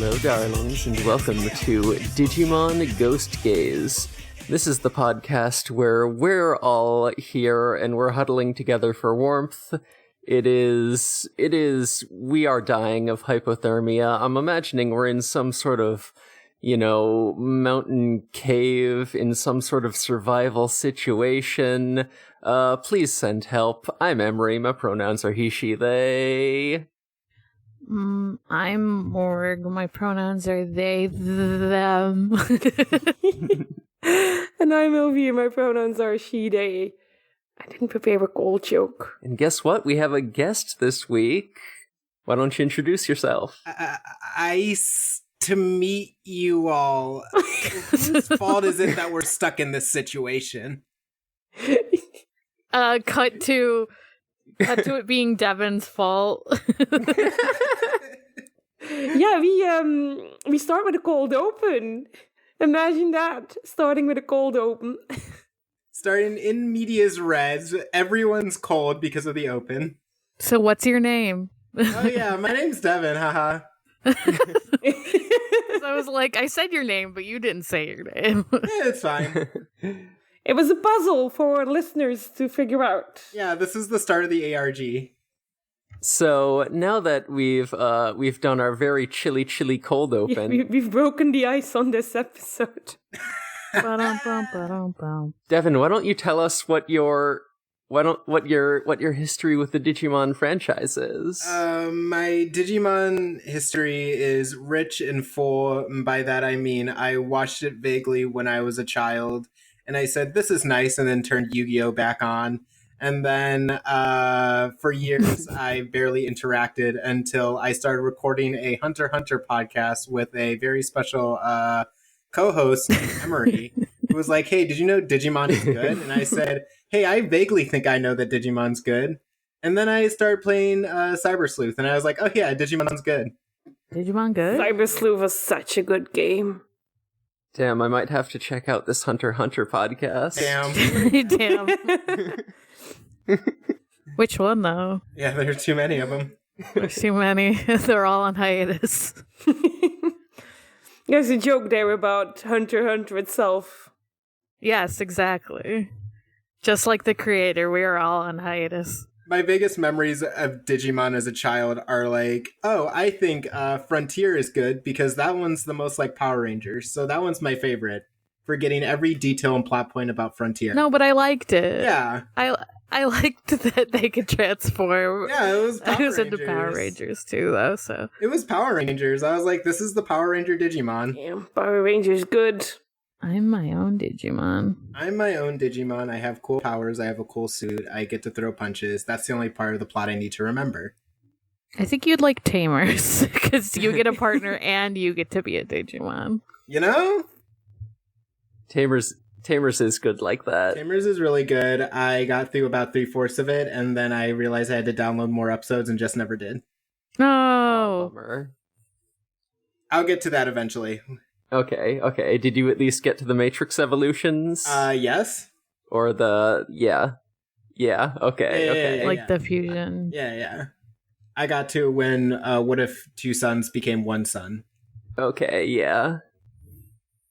Hello, darlings, and welcome to Digimon Ghost Gaze. This is the podcast where we're all here and we're huddling together for warmth. We are dying of hypothermia. I'm imagining we're in some sort of, mountain cave in some sort of survival situation. Please send help. I'm Emery. My pronouns are he, she, they. I'm Morg. My pronouns are they, them. And I'm Elvie. My pronouns are she, they. I didn't prepare a cold joke. And guess what? We have a guest this week. Why don't you introduce yourself? Nice to meet you all. Whose fault is it that we're stuck in this situation? Cut to it being Devon's fault. Yeah, we start with a cold open. Imagine that, starting with a cold open. Starting in medias res, everyone's cold because of the open. So what's your name? Oh yeah, my name's Devon, haha. So I was like, I said your name, but you didn't say your name. Yeah, it's fine. It was a puzzle for our listeners to figure out. Yeah, this is the start of the ARG. So now that we've done our very chilly cold open, Yeah, we've broken the ice on this episode. Devon, why don't you tell us what your history with the Digimon franchise is? My Digimon history is rich and full. And by that I mean I watched it vaguely when I was a child, and I said, this is nice, and then turned Yu-Gi-Oh! Back on. And then for years, I barely interacted until I started recording a Hunter x Hunter podcast with a very special co-host, Emery, who was like, hey, did you know Digimon is good? And I said, hey, I vaguely think I know that Digimon's good. And then I started playing Cyber Sleuth, and I was like, oh yeah, Digimon's good. Digimon good? Cyber Sleuth was such a good game. Damn, I might have to check out this Hunter x Hunter podcast. Damn. Which one, though? Yeah, there's too many of them. There's too many. They're all on hiatus. There's a joke there about Hunter x Hunter itself. Yes, exactly. Just like the creator, we are all on hiatus. My biggest memories of Digimon as a child are like, oh, I think Frontier is good because that one's the most like Power Rangers. So that one's my favorite for getting every detail and plot point about Frontier. No, but I liked it. Yeah. I liked that they could transform. Yeah, it was Power I was Rangers. into Power Rangers too, though, so. It was Power Rangers. I was like, this is the Power Ranger Digimon. Yeah, Power Rangers good. I'm my own Digimon. I'm my own Digimon. I have cool powers. I have a cool suit. I get to throw punches. That's the only part of the plot I need to remember. I think you'd like Tamers, because you get a partner and you get to be a Digimon. You know? Tamers is good like that. Tamers is really good. I got through about 3/4 of it, and then I realized I had to download more episodes and just never did. No. Bummer. I'll get to that eventually. Okay. Did you at least get to the Matrix evolutions? Yes. Or the... Yeah, okay. Yeah. Like the fusion. Yeah. I got to when what if two sons became one son? Okay, yeah.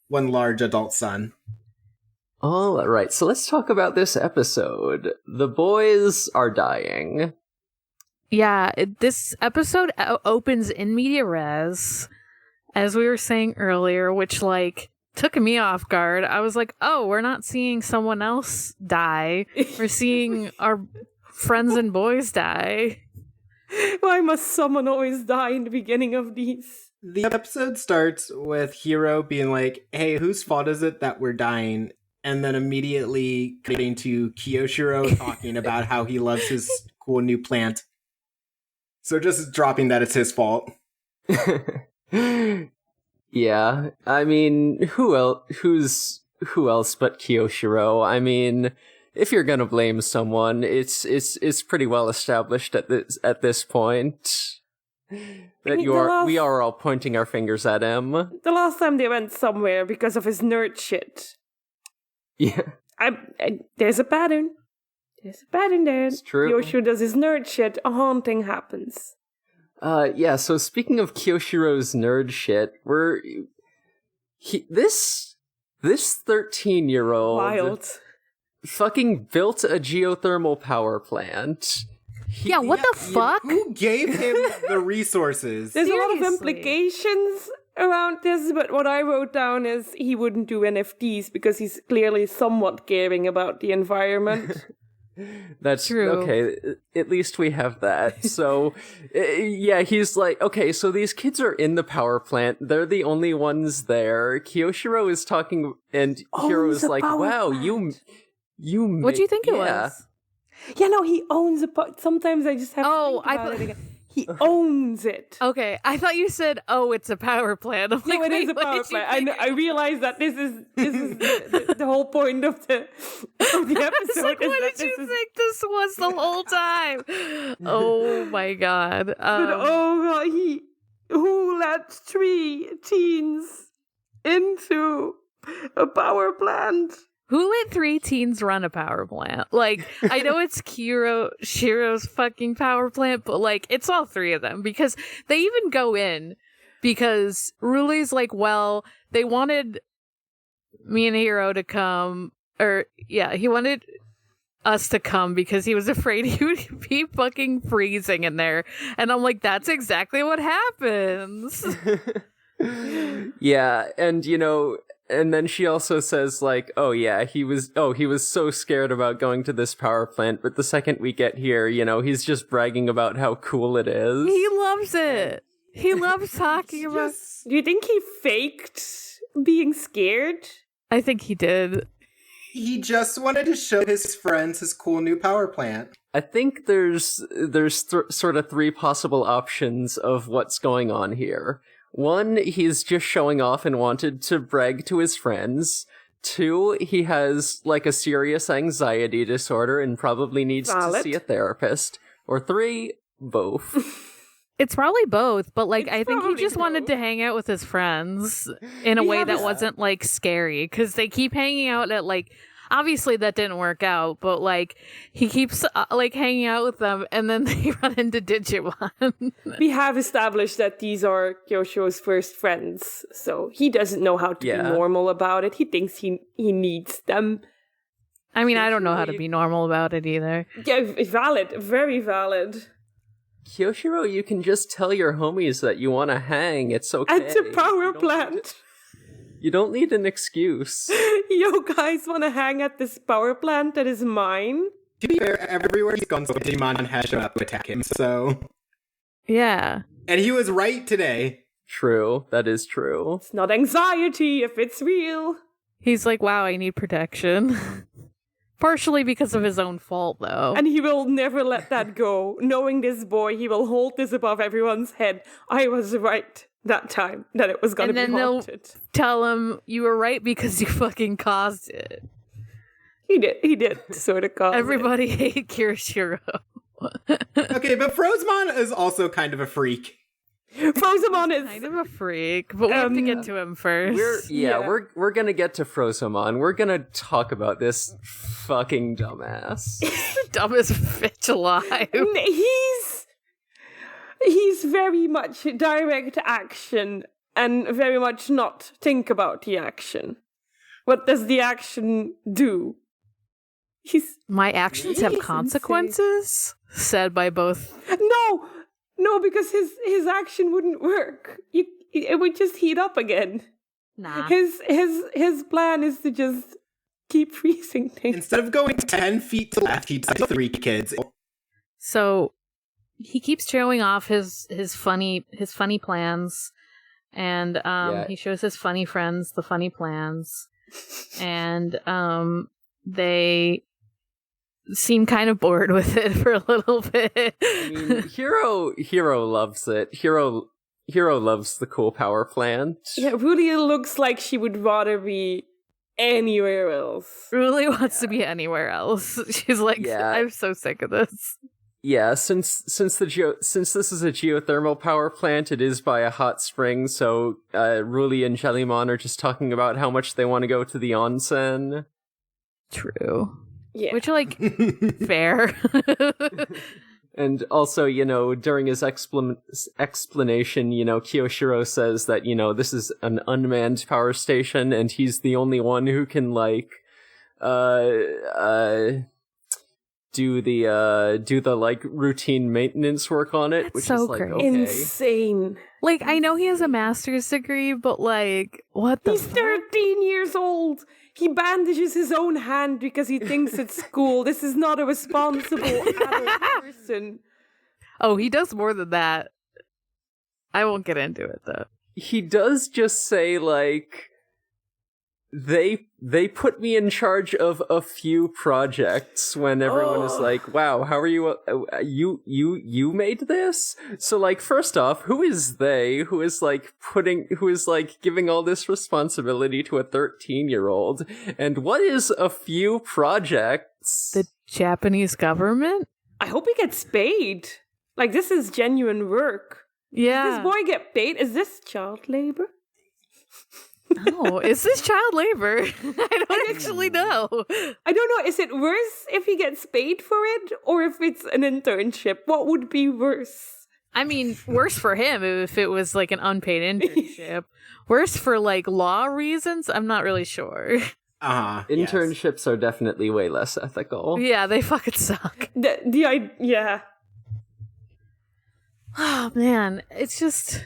One large adult son. All right, so let's talk about this episode. The boys are dying. Yeah, this episode opens in media res, as we were saying earlier, which, took me off guard. I was like, oh, we're not seeing someone else die. We're seeing our friends and boys die. Why must someone always die in the beginning of these? The episode starts with Hiro being like, hey, whose fault is it that we're dying? And then immediately cutting to Kiyoshiro talking about how he loves his cool new plant. So just dropping that it's his fault. Yeah, I mean, who else but Kiyoshiro? I mean, if you're gonna blame someone, it's pretty well established at this point that we are all pointing our fingers at him. The last time they went somewhere because of his nerd shit. Yeah. There's a pattern. There's a pattern there. It's true. Yoshio does his nerd shit, a haunting happens. Yeah, so speaking of Kyoshiro's nerd shit, this 13-year-old Wild. fucking built a geothermal power plant. What the fuck? Who gave him the resources? There's a lot of Seriously. implications around this, but what I wrote down is he wouldn't do NFTs because he's clearly somewhat caring about the environment. That's True. okay. At least we have that. So, yeah, he's like, okay, so these kids are in the power plant. They're the only ones there. Kiyoshiro is talking, and Hiro is the like, power wow, plant. you. What do you think it was? Yeah, no, he owns a sometimes I just have to think about it again. He owns it. Okay, I thought you said, "Oh, it's a power plant." I'm No, like, it is wait, a what power did you plant. think? I realize that this is the whole point of the episode. It's like, is what that did you this is- think this was the whole time? Oh my god! But oh god, who let 3 teens into a power plant? Who let 3 teens run a power plant? Like, I know it's Shiro's fucking power plant, but like, it's all 3 of them because they even go in because Ruli's like, well, they wanted me and Hiro to come, he wanted us to come because he was afraid he would be fucking freezing in there. And I'm like, that's exactly what happens. Yeah, and and then she also says like, oh yeah, he was so scared about going to this power plant, but the second we get here, he's just bragging about how cool it is. He loves it. He loves talking about. Do you think he faked being scared? I think he did. He just wanted to show his friends his cool new power plant. I think there's sort of 3 possible options of what's going on here. 1, he's just showing off and wanted to brag to his friends. 2, he has like a serious anxiety disorder and probably needs to see a therapist. Or 3, both. It's probably both, but like, It's I think he probably just wanted to both. hang out with his friends in a way that wasn't like scary because they keep hanging out at like. Obviously, that didn't work out, but like he keeps like hanging out with them, and then they run into Digimon. We have established that these are Kyosho's first friends, so he doesn't know how to be normal about it. He thinks he needs them. I mean, I don't know how to be normal about it either. Yeah, valid, very valid. Kyoshiro, you can just tell your homies that you want to hang. It's okay. At the power plant. You don't need an excuse. Yo, guys, want to hang at this power plant that is mine? To be fair, everywhere he's gone, so Digimon has shown up to attack him, so... Yeah. And he was right today. True. That is true. It's not anxiety if it's real. He's like, wow, I need protection. Partially because of his own fault, though. And he will never let that go. Knowing this boy, he will hold this above everyone's head. I was right that time that it was going to be haunted. They'll tell him you were right because you fucking caused it. He did sort of cause Everybody hate Kirishiro. Okay, but Frozemon is also kind of a freak. Frozemon is kind of a freak, but we have to get to him first. We're gonna get to Frozemon. We're gonna talk about this fucking dumbass. Dumbest bitch alive. He's very much direct action and very much not think about the action. What does the action do? My actions have consequences? Said by both. No, because his action wouldn't work. It would just heat up again. Nah. His plan is to just keep freezing things. Instead of going 10 feet to left, he'd send 3 kids. So he keeps showing off his funny plans, and he shows his funny friends the funny plans, and they seem kind of bored with it for a little bit. I mean, Hiro loves it. Hiro loves the cool power plant. Yeah, Rudy looks like she would rather be anywhere else. Really wants to be anywhere else. She's like, I'm so sick of this. Yeah, since this is a geothermal power plant, it is by a hot spring, so Ruli and Jellymon are just talking about how much they want to go to the onsen. True. Yeah. Which, like, fair. And also, during his explanation, Kiyoshiro says that, this is an unmanned power station and he's the only one who can, do the routine maintenance work on it. That's which so is great. okay. Insane. Like, I know he has a master's degree, but what the He's 13 years old. He bandages his own hand because he thinks it's cool. This is not a responsible adult person. Oh, he does more than that. I won't get into it, though. He does just say, they put me in charge of a few projects when everyone is like, wow, how are you, you made this? So, first off, who is they who is, giving all this responsibility to a 13-year-old? And what is a few projects? The Japanese government? I hope he gets paid. This is genuine work. Yeah. Does this boy get paid? Is this child labor? No, is this child labor? I don't actually know. I don't know. Is it worse if he gets paid for it or if it's an internship? What would be worse? I mean, worse for him if it was an unpaid internship. Worse for law reasons? I'm not really sure. Internships are definitely way less ethical. Yeah, they fucking suck. Yeah. Oh man, it's just...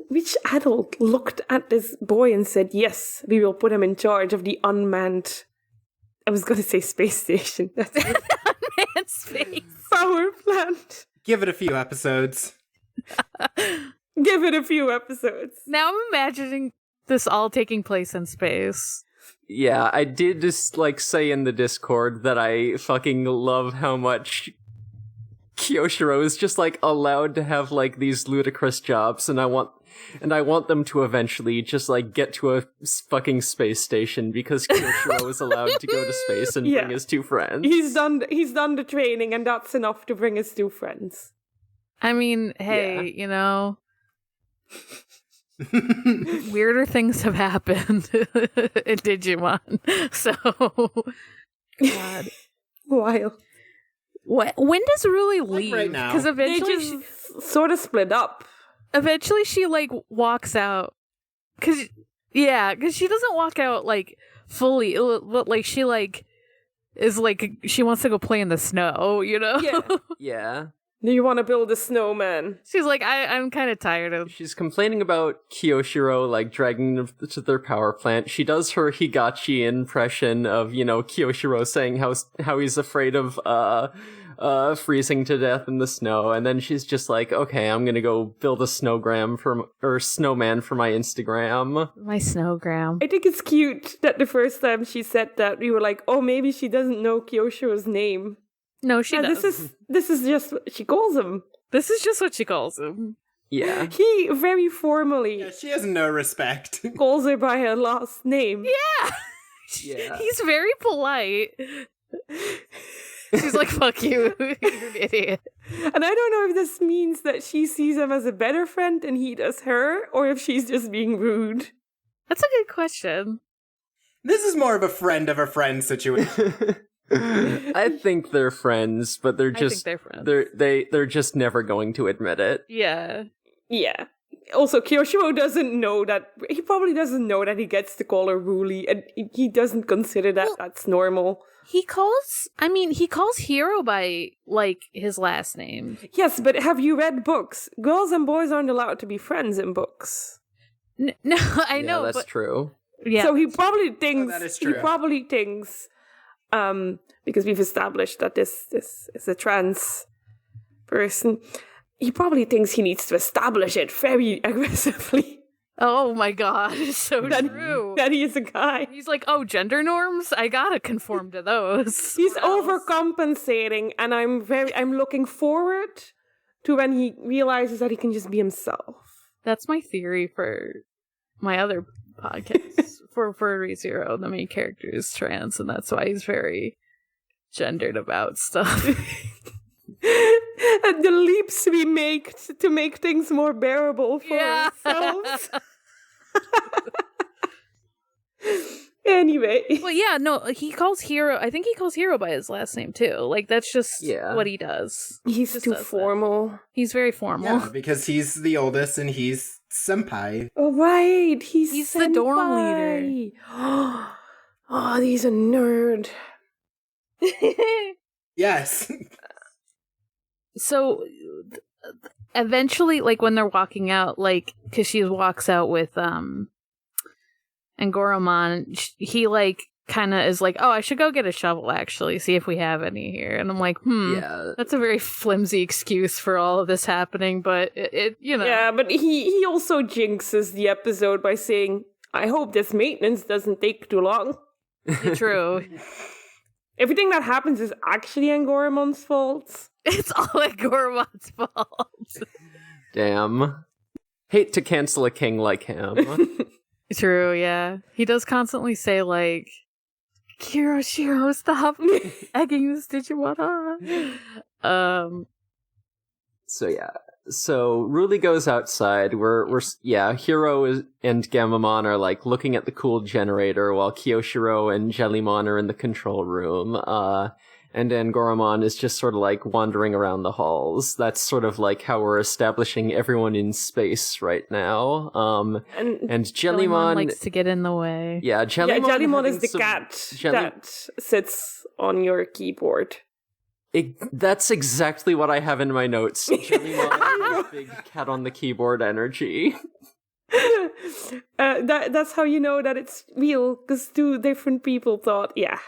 Which adult looked at this boy and said, yes, we will put him in charge of the unmanned... I was going to say space station. That's unmanned space. Power plant. Give it a few episodes. Give it a few episodes. Now I'm imagining this all taking place in space. Yeah, I did just, say in the Discord that I fucking love how much Kiyoshiro is just, allowed to have, these ludicrous jobs, and I want them to eventually just, get to a fucking space station, because Kiyoshiro is allowed to go to space and bring his two friends. He's done the training, and that's enough to bring his two friends. I mean, hey, weirder things have happened in Digimon. So, God. Wild. When does Ruli leave? Right now. Because eventually she sort of split up. Eventually she walks out. Cause she doesn't walk out fully, but she is she wants to go play in the snow, Yeah. Yeah. Do you want to build a snowman? She's I'm kind of tired of... She's complaining about Kiyoshiro, dragging them to their power plant. She does her Higachi impression of, Kiyoshiro saying how he's afraid of, freezing to death in the snow. And then she's just okay, I'm gonna go build a snowman for my Instagram. My snowgram. I think it's cute that the first time she said that, we were like, oh, maybe she doesn't know Kiyoshiro's name. No, she does. This is just what she calls him. This is just what she calls him. Yeah. He very formally She has no respect. calls her by her last name. Yeah. Yeah. He's very polite. She's fuck you, you're an idiot. And I don't know if this means that she sees him as a better friend and he does her, or if she's just being rude. That's a good question. This is more of a friend of a friend situation. I think they're friends, but they're just they're friends. they're just never going to admit it. Yeah. Yeah. Also, Kiyoshiro doesn't know that. He probably doesn't know that he gets to call her Ruli, and he doesn't consider that that's normal. He calls Hiro by his last name. Yes, but have you read books? Girls and boys aren't allowed to be friends in books. No, I know. That's but, true. Yeah. So he probably thinks. that is true. He probably thinks. Because we've established that this is a trans person, he probably thinks he needs to establish it very aggressively. Oh my god, it's so true. That he is a guy. He's gender norms? I gotta conform to those. He's overcompensating, and I'm looking forward to when he realizes that he can just be himself. That's my theory for my other podcast. For ReZero, the main character is trans, and that's why he's very gendered about stuff. And the leaps we make to make things more bearable for ourselves. Anyway. Well, yeah, no, he calls Hero. I think he calls Hero by his last name too. Like that's just what he does. He's Just too does that. He's He's very formal. Yeah, because he's the oldest and he's senpai. Oh, right. He's the dorm leader. Oh, he's a nerd. Yes. So eventually, like when they're walking out, like because she walks out with Angoromon, he like kind of is like, oh, I should go get a shovel actually, see if we have any here. And I'm like, Yeah. that's a very flimsy excuse for all of this happening, but it you know. Yeah, but he also jinxes the episode by saying, I hope this maintenance doesn't take too long. True. Everything that happens is actually Angoromon's fault. It's all Angoromon's fault. Damn. Hate to cancel a king like him. True, yeah. He does constantly say, like, Shiro, stop egging this Digimon on. So yeah. So Ruli goes outside. We're Hiro and Gamamon are like looking at the cool generator while Kyoshiro and Jellymon are in the control room. And Angoromon is just sort of like wandering around the halls. That's sort of like how we're establishing everyone in space right now. And Jellymon likes to get in the way. Yeah, Jellymon is the cat that sits on your keyboard. That's exactly what I have in my notes. Jellymon is big cat on the keyboard energy. That's how you know that it's real, because two different people thought, yeah,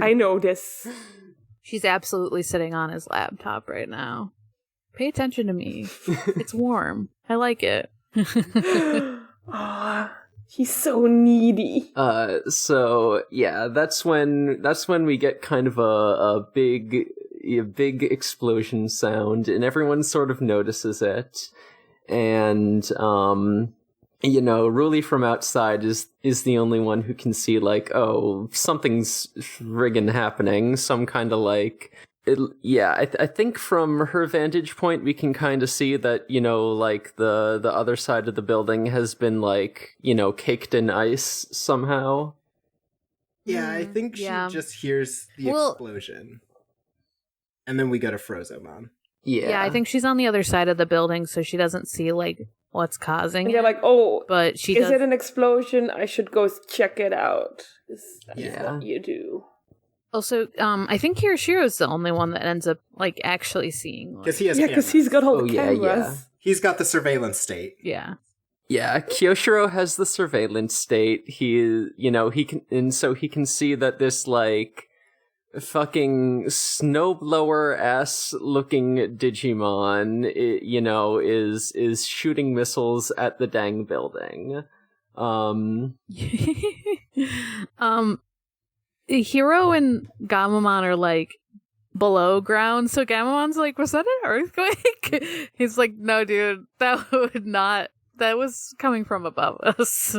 I know this. She's absolutely sitting on his laptop right now. Pay attention to me. It's warm. I like it. Oh, he's so needy. So yeah, that's when we get kind of a big explosion sound, and everyone sort of notices it. And Ruli from outside is the only one who can see, like, oh, something's friggin' happening. Some kind of like, I think from her vantage point, we can kind of see that, like the other side of the building has been like, caked in ice somehow. Yeah, I think she just hears the explosion. And then we go to Frozomon. Yeah, I think she's on the other side of the building, so she doesn't see, like, what's causing and it. they're like, oh, but is it an explosion? I should go check it out. That's what you do. Also, I think Hiroshiro's the only one that ends up, like, actually seeing. Because he has because he's got all the cameras. Yeah. He's got the surveillance state. Yeah. Yeah, Kyoshiro has the surveillance state. He can see that this, like, fucking snowblower ass looking Digimon, is shooting missiles at the dang building. Hiro and Gamamon are like below ground, so Gamamon's like, was that an earthquake? He's like, no, dude, that was coming from above us.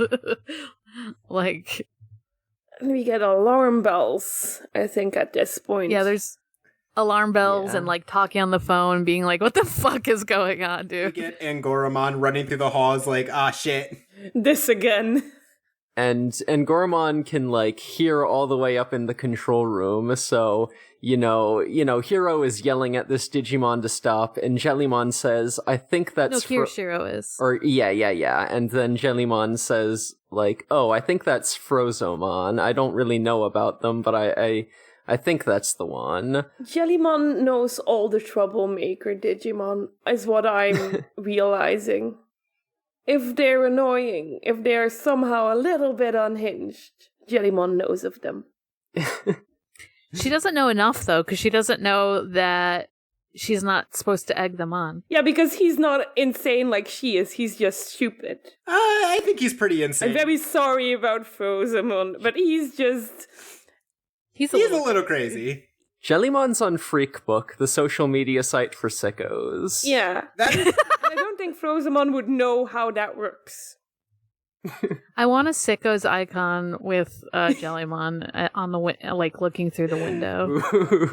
Like, we get alarm bells, I think, at this point. Yeah, there's alarm bells and, like, talking on the phone, being like, what the fuck is going on, dude? We get Angoromon running through the halls like, ah, shit. This again. And Angoromon can, like, hear all the way up in the control room, so, Hiro is yelling at this Digimon to stop, and Jellymon says, I think that's... No, Kirishiro is. Or, yeah, and then Jellymon says, like, oh, I think that's Frozomon. I don't really know about them, but I think that's the one. Jellymon knows all the troublemaker Digimon, is what I'm realizing. If they're annoying, if they're somehow a little bit unhinged, Jellymon knows of them. She doesn't know enough, though, because she doesn't know that she's not supposed to egg them on. Yeah, because he's not insane like she is. He's just stupid. I think he's pretty insane. I'm very sorry about Frozomon, but he's just... He's a little crazy. Jellymon's on Freakbook, the social media site for sickos. Yeah. I don't think Frozomon would know how that works. I want a Sicko's icon with Jellymon on the like looking through the window.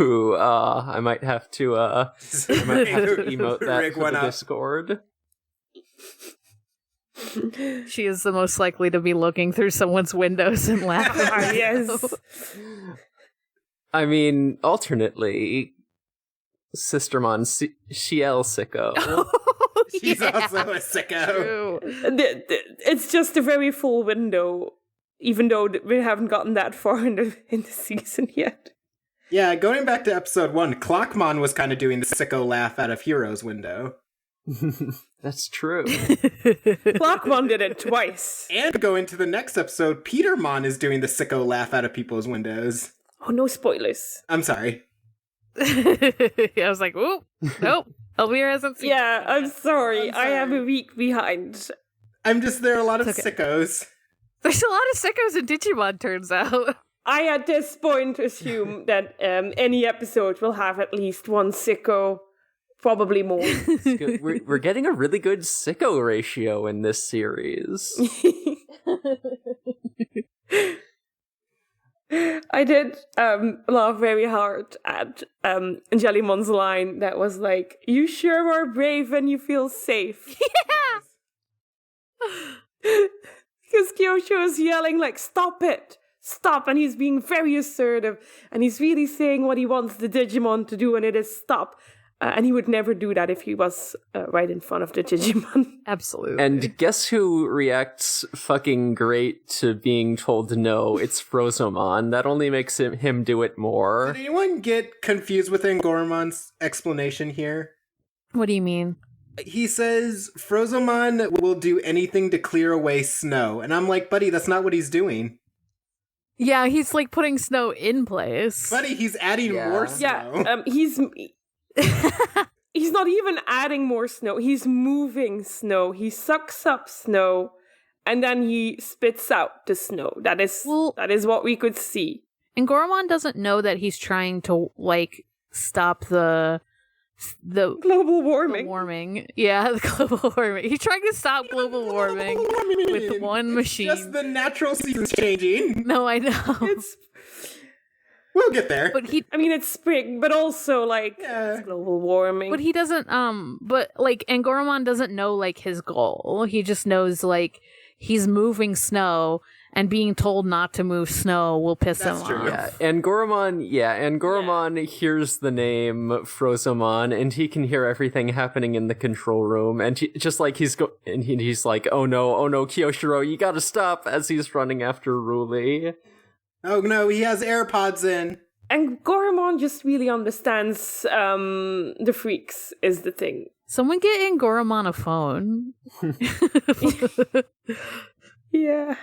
Ooh, I might have to emote that Rig for one the up. Discord. She is the most likely to be looking through someone's windows and laughing. Yes. I mean, alternately, Sistermon Shiel Sicko. She's also a sicko. True. It's just a very full window, even though we haven't gotten that far in the season yet. Yeah, going back to episode 1, Clockmon was kind of doing the sicko laugh out of Hero's window. That's true. Clockmon did it twice. And going to the next episode, Petermon is doing the sicko laugh out of people's windows. Oh, no spoilers. I'm sorry. I was like, "Ooh, nope." Elvira hasn't seen. Yeah, I'm sorry. I'm sorry. I am a week behind. There are a lot of It's okay. sickos. There's a lot of sickos in Digimon, turns out. I at this point assume that any episode will have at least one sicko, probably more. It's good. We're getting a really good sicko ratio in this series. I did laugh very hard at Jellymon's line that was like, "You sure are brave and you feel safe." Because Kyosho is yelling like, "Stop it! Stop!" And he's being very assertive. And he's really saying what he wants the Digimon to do, and it is stop. And he would never do that if he was right in front of the Digimon. Absolutely. And guess who reacts fucking great to being told no? It's Frozomon. That only makes him do it more. Did anyone get confused with Angoramon's explanation here? What do you mean? He says Frozomon will do anything to clear away snow. And I'm like, buddy, that's not what he's doing. Yeah, he's like putting snow in place. Buddy, he's adding Yeah. more snow. He's not even adding more snow. He's moving snow. He sucks up snow, and then he spits out the snow. That is what we could see. And Goromon doesn't know that he's trying to like stop the Global warming. warming. Yeah, the global warming. He's trying to stop global warming with one machine. Just the natural seasons changing. No, I know. We'll get there. But it's spring, but also like Yeah. it's global warming. But he doesn't but like Angoromon doesn't know like his goal. He just knows like he's moving snow and being told not to move snow will piss That's him true. off. Yeah, and Goromon hears the name Frozomon, and he can hear everything happening in the control room, and he's like, oh no, Kyoshiro, you gotta stop, as he's running after Ruli. Oh no, he has AirPods in. And Goromon just really understands the freaks is the thing. Someone get Angoromon a phone. Yeah.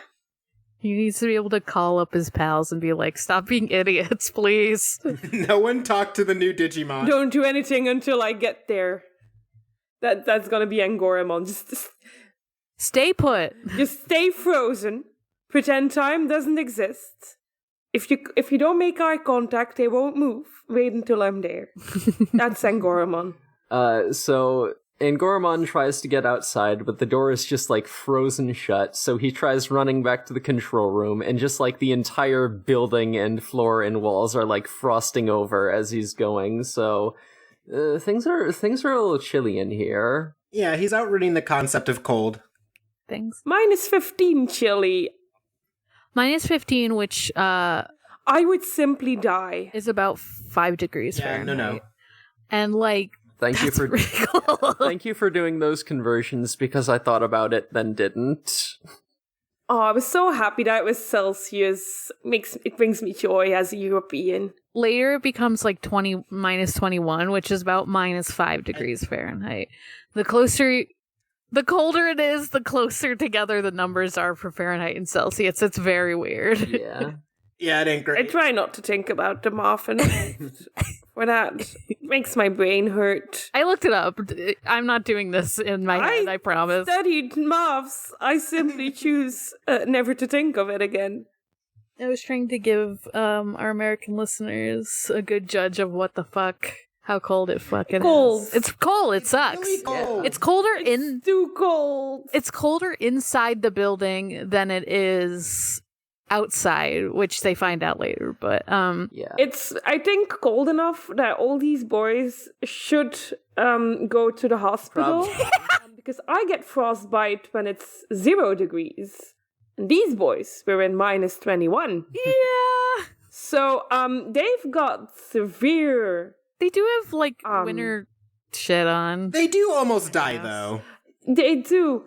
He needs to be able to call up his pals and be like, stop being idiots, please. No one talked to the new Digimon. Don't do anything until I get there. That's gonna be Angoromon. Just Stay put. stay frozen. Pretend time doesn't exist. If you don't make eye contact, they won't move. Wait until I'm there. That's Angoromon. So Angoromon tries to get outside, but the door is just like frozen shut, so he tries running back to the control room, and just like the entire building and floor and walls are like frosting over as he's going, so things are a little chilly in here. Yeah, he's outrunning the concept of cold. Things. -15 chilly. -15, which I would simply die. is about 5 degrees Yeah, Fahrenheit. no. And like, Thank you that's for pretty cool. thank you for doing those conversions, because I thought about it then didn't. Oh, I was so happy that it was Celsius. It brings me joy as a European. Later it becomes like -21, which is about -5 degrees Fahrenheit. The colder it is, the closer together the numbers are for Fahrenheit and Celsius. It's very weird. Yeah. Yeah, it ain't I great. try not to think about them often. For that, it makes my brain hurt. I looked it up. I'm not doing this in my head, I promise. Studied maths. I simply choose never to think of it again. I was trying to give our American listeners a good judge of what the fuck, how cold it fucking Cold. is. It's cold. It sucks. Really cold. It's colder It's too cold. It's colder inside the building than it is outside, which they find out later. But Yeah. It's, I think, cold enough that all these boys should go to the hospital Because I get frostbite when it's 0 degrees. And these boys were in minus 21. Yeah. So, they've got severe... They do have, like, winter shit on. They do almost die, though. They do.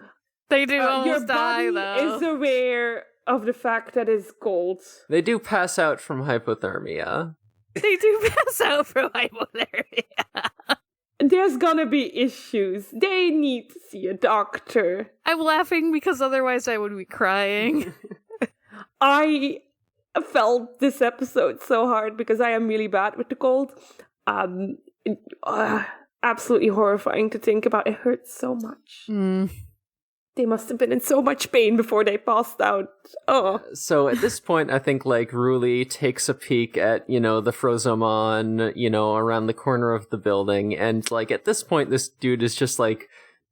They do Your almost die, body though. is aware of the fact that it's cold. They do pass out from hypothermia. They do pass out from hypothermia. There's gonna be issues. They need to see a doctor. I'm laughing because otherwise I would be crying. I felt this episode so hard because I am really bad with the cold. Absolutely horrifying to think about. It hurts so much. They must have been in so much pain before they passed out. Oh. So at this point, I think, like, Ruli takes a peek at, the Frozomon, around the corner of the building. And, like, at this point, this dude is just, like,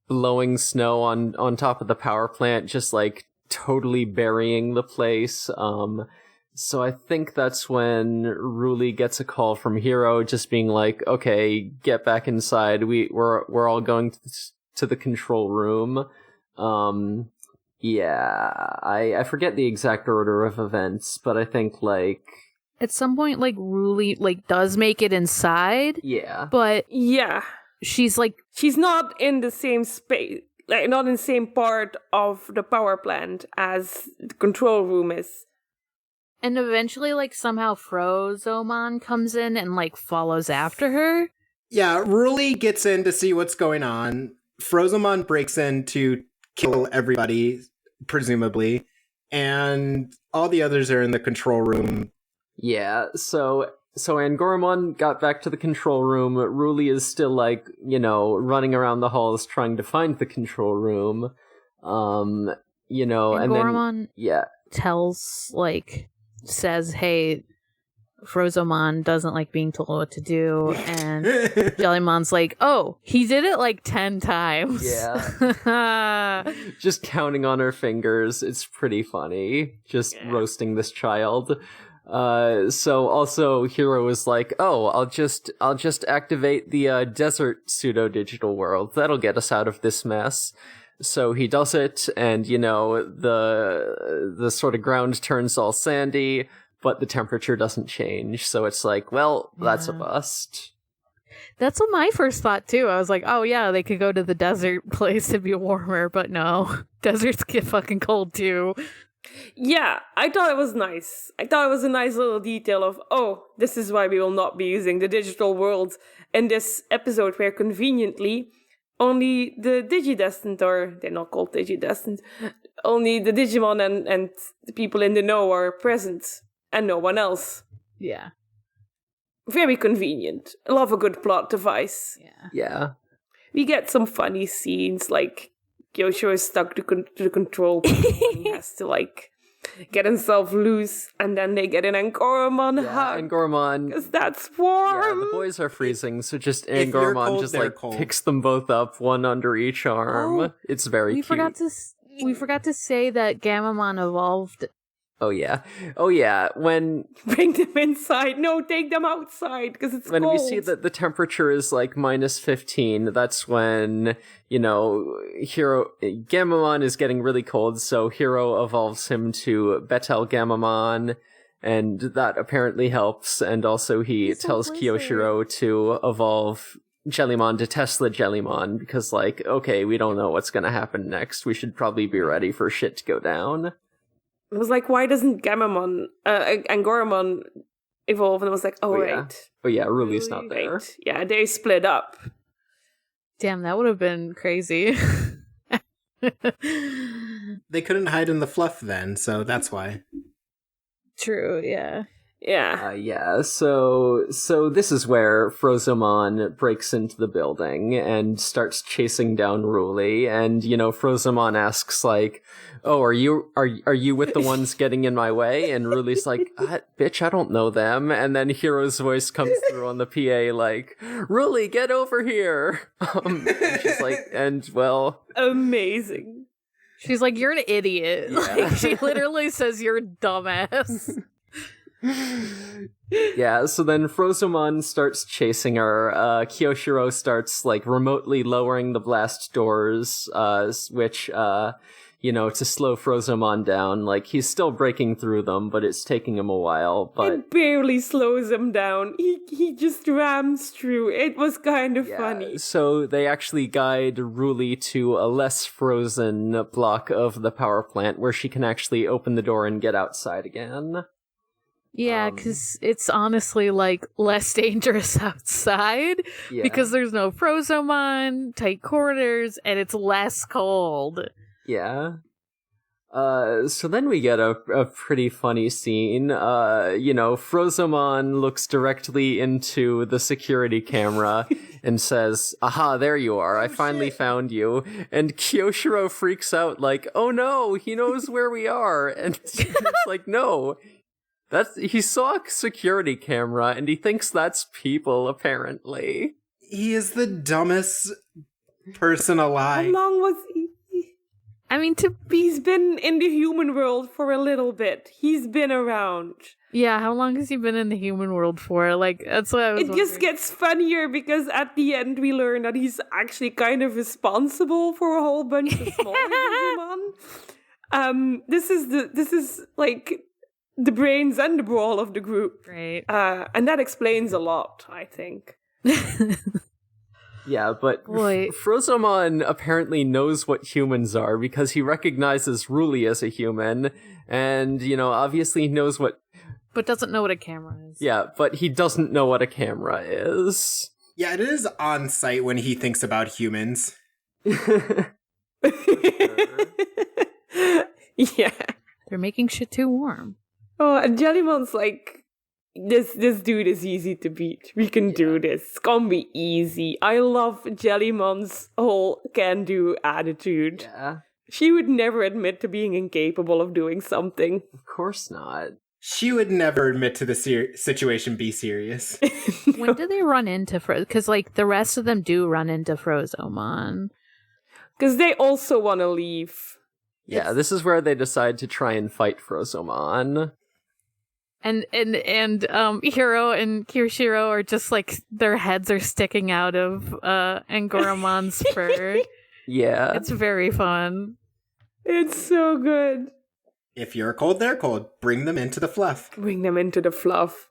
blowing snow on top of the power plant, just, like, totally burying the place. So I think that's when Ruli gets a call from Hiro, just being like, okay, get back inside. We're all going to the control room. I forget the exact order of events, but I think, like, at some point, like, Ruli, like, does make it inside. Yeah. But yeah, she's not in the same space, like, not in the same part of the power plant as the control room is. And eventually, like, somehow Frozomon comes in and, like, follows after her. Yeah, Ruli gets in to see what's going on. Frozomon breaks in to kill everybody, presumably, and all the others are in the control room. Yeah, so Angoramon got back to the control room. Ruli is still, like, running around the halls trying to find the control room. And Angoramon then says, hey, Frozomon doesn't like being told what to do, and Jellymon's like, oh, he did it like 10 times. Yeah. Just counting on her fingers. It's pretty funny. Just roasting this child. So also Hiro was like, oh, I'll just activate the desert pseudo-digital world. That'll get us out of this mess. So he does it, and, the sort of ground turns all sandy, but the temperature doesn't change. So it's like, well, that's a bust. That's what my first thought, too. I was like, oh, yeah, they could go to the desert place to be warmer, but no. Deserts get fucking cold, too. Yeah, I thought it was nice. I thought it was a nice little detail of, oh, this is why we will not be using the digital world in this episode, where conveniently only the Digidestined, or they're not called Digidestined, only the Digimon and the people in the know are present, and no one else. Yeah. Very convenient. I love a good plot device. Yeah. We get some funny scenes, like Kyosho is stuck to the control panel and he has to, like, get himself loose, and then they get an Angoramon hug. Angoramon. Because that's warm. Yeah, the boys are freezing, so just If you're Angoramon cold, just, they're like, cold. picks them both up, one under each arm. Oh, it's very cute. We forgot to say that Gamamon evolved. Oh yeah. When Bring them inside. No, take them outside, because it's when cold. we see that the temperature is like minus 15, that's when, Gamamon is getting really cold, so Hiro evolves him to Betel Gamamon, and that apparently helps, and also he tells Kyoshiro to evolve Jellymon to Tesla Jellymon, because, like, okay, we don't know what's gonna happen next, we should probably be ready for shit to go down. I was like, why doesn't Angoramon evolve? And I was like, right. Oh yeah, Ruli's not there. Right. Yeah, they split up. Damn, that would have been crazy. They couldn't hide in the fluff then, so that's why. True, yeah. Yeah. So this is where Frozomon breaks into the building and starts chasing down Ruli, and, Frozomon asks, like, oh, are you with the ones getting in my way? And Ruli's like, bitch, I don't know them. And then Hiro's voice comes through on the PA, like, Ruli, get over here. And she's like, Amazing. She's like, you're an idiot. Yeah. Like, she literally says you're a dumbass. Yeah, so then Frozomon starts chasing her. Kyoshiro starts, like, remotely lowering the blast doors, which, to slow Frozomon down. Like, he's still breaking through them, but it's taking him a while, but... It barely slows him down. He just rams through. It was kind of funny. So they actually guide Ruli to a less frozen block of the power plant where she can actually open the door and get outside again. Yeah, because it's honestly, like, less dangerous outside because there's no Frozomon, tight quarters, and it's less cold. Yeah. So then we get a pretty funny scene. Frozomon looks directly into the security camera and says, "Aha, there you are. I finally found you." And Kyoshiro freaks out like, "Oh no, he knows where we are." And it's like, no. He saw a security camera and he thinks that's people, apparently. He is the dumbest person alive. How long was he? I mean, he's been in the human world for a little bit. He's been around. Yeah, how long has he been in the human world for? Like, that's what I was wondering. Just gets funnier because at the end we learn that he's actually kind of responsible for a whole bunch of smaller Digimon. This is like the brains and the brawl of the group. Right. And that explains a lot, I think. Yeah, but Boy. Frozomon apparently knows what humans are because he recognizes Ruli as a human, and, obviously knows what... But doesn't know what a camera is. Yeah, but he doesn't know what a camera is. Yeah, it is on site when he thinks about humans. Yeah. They're making shit too warm. Oh, and Jellymon's like, this dude is easy to beat. We can do this. It's gonna be easy. I love Jellymon's whole can-do attitude. Yeah. She would never admit to being incapable of doing something. Of course not. She would never admit to the situation be serious. When do they run into because, like, the rest of them do run into Frozomon. Because they also want to leave. Yeah, this is where they decide to try and fight Frozomon. And Hiro and Kyoshiro are just like, their heads are sticking out of Angoramon's fur. Yeah. It's very fun. It's so good. If you're cold, they're cold. Bring them into the fluff. Bring them into the fluff.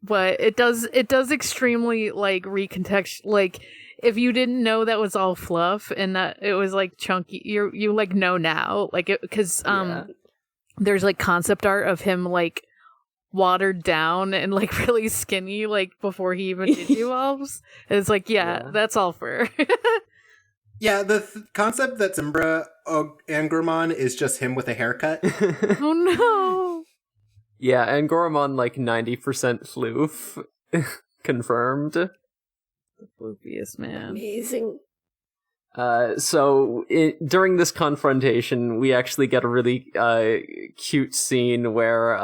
But it does extremely, like, recontextual, like, if you didn't know that was all fluff and that it was, like, chunky, you like, know now. Like, because there's, like, concept art of him, like, watered down and, like, really skinny, like, before he even digivolves. It's like, yeah, that's all fur. Yeah, the concept that Zimbra Angoromon is just him with a haircut. Oh no! Yeah, Angoramon, like, 90% floof. Confirmed. The floofiest man. Amazing. So during this confrontation, we actually get a really cute scene where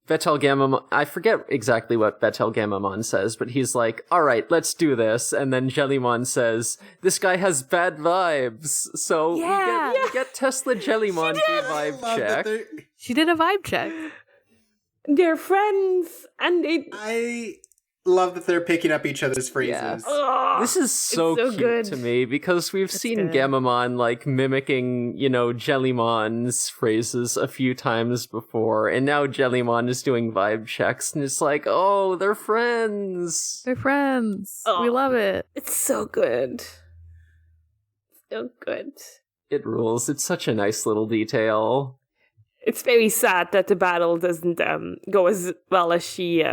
Betelgeumamon, I forget exactly what Betelgeumamon says, but he's like, "Alright, let's do this," and then Jellymon says, "This guy has bad vibes," so we get Tesla Jellymon to vibe check. She did a vibe check. They're friends, and I love that they're picking up each other's phrases. Yeah. This is so cute good. to me because we've seen good. Gamamon like mimicking, Jellymon's phrases a few times before, and now Jellymon is doing vibe checks, and it's like, oh, they're friends. They're friends. Oh. We love it. It's so good. So good. It rules. It's such a nice little detail. It's very sad that the battle doesn't go as well as she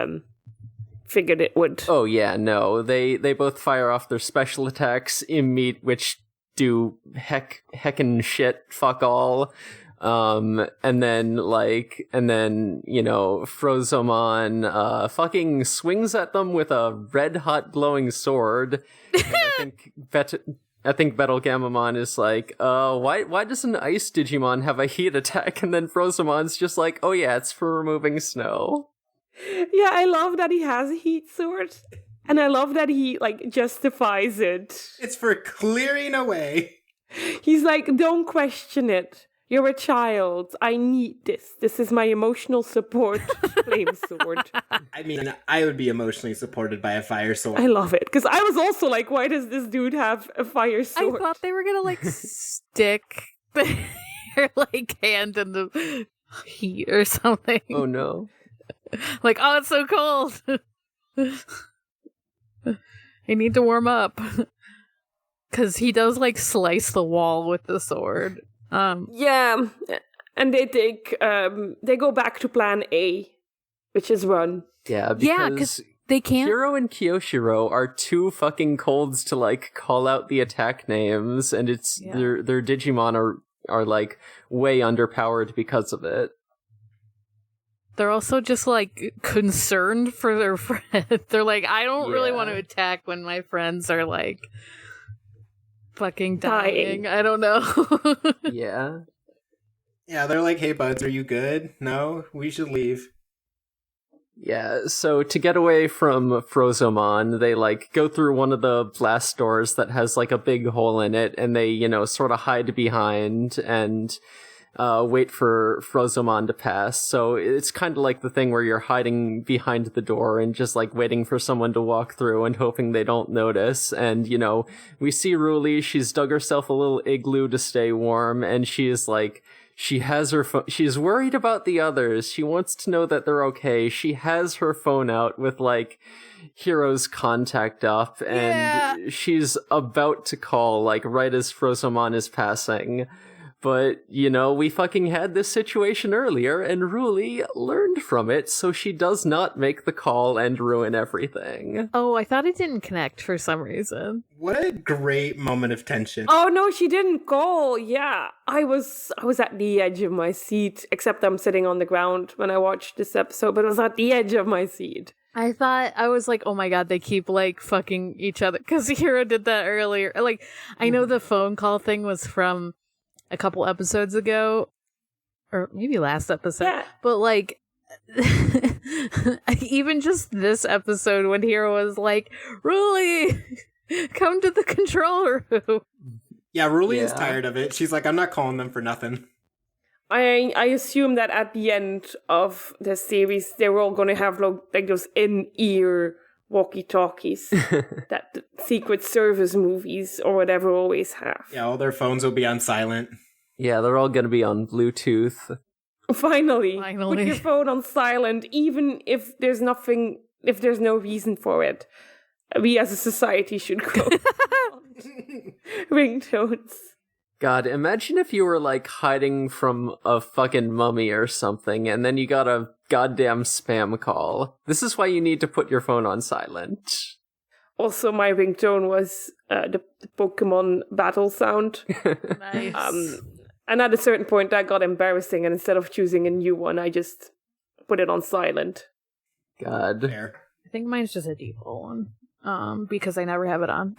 figured it would. Oh yeah, no. They both fire off their special attacks which do heckin' shit, fuck all. And then Frozomon fucking swings at them with a red hot glowing sword. And I think Betelgeumamon is like, why does an ice Digimon have a heat attack? And then Frozomon's just like, oh yeah, it's for removing snow. Yeah, I love that he has a heat sword. And I love that he, like, justifies it. It's for clearing away. He's like, don't question it. You're a child. I need this. This is my emotional support flame sword. I mean, I would be emotionally supported by a fire sword. I love it. Because I was also like, why does this dude have a fire sword? I thought they were gonna like stick their like hand in the heat or something. Oh no. Like, oh, it's so cold. I need to warm up. Because he does like slice the wall with the sword. Yeah, and they go back to plan A, which is run. Yeah, Yeah, because they can't. Hiro and Kiyoshiro are too fucking colds to like call out the attack names, and it's their Digimon are like way underpowered because of it. They're also just like concerned for their friend. They're like, I don't really want to attack when my friends are like fucking dying. I don't know. Yeah. Yeah, they're like, hey buds, are you good? No? We should leave. Yeah, so to get away from Frozomon, they like go through one of the blast doors that has like a big hole in it, and they, sort of hide behind and wait for Frozomon to pass. So it's kind of like the thing where you're hiding behind the door and just like waiting for someone to walk through and hoping they don't notice. And, we see Ruli, she's dug herself a little igloo to stay warm, and she is like, she has her phone. She's worried about the others. She wants to know that they're okay. She has her phone out with like Hiro's contact up, and she's about to call like right as Frozomon is passing. But, we fucking had this situation earlier, and Ruli learned from it, so she does not make the call and ruin everything. Oh, I thought it didn't connect for some reason. What a great moment of tension. Oh no, she didn't call. Yeah, I was at the edge of my seat, except I'm sitting on the ground when I watched this episode, but I was at the edge of my seat. I was like, oh my god, they keep like fucking each other, because Hiro did that earlier. Like, I know the phone call thing was from a couple episodes ago, or maybe last episode, but like even just this episode when Hiro was like, Ruli, come to the control room. Yeah, Ruli is tired of it. She's like, I'm not calling them for nothing. I assume that at the end of the series, they were all going to have like those in-ear walkie-talkies that the Secret Service movies or whatever always have. Yeah, all their phones will be on silent. Yeah, they're all gonna be on Bluetooth. Finally. Put your phone on silent, even if there's no reason for it. We as a society should go on ringtones. God, imagine if you were like hiding from a fucking mummy or something, and then you got a goddamn spam call. This is why you need to put your phone on silent. Also, my ringtone was the Pokemon battle sound. Nice. And at a certain point, that got embarrassing, and instead of choosing a new one, I just put it on silent. God. Fair. I think mine's just a default one, because I never have it on.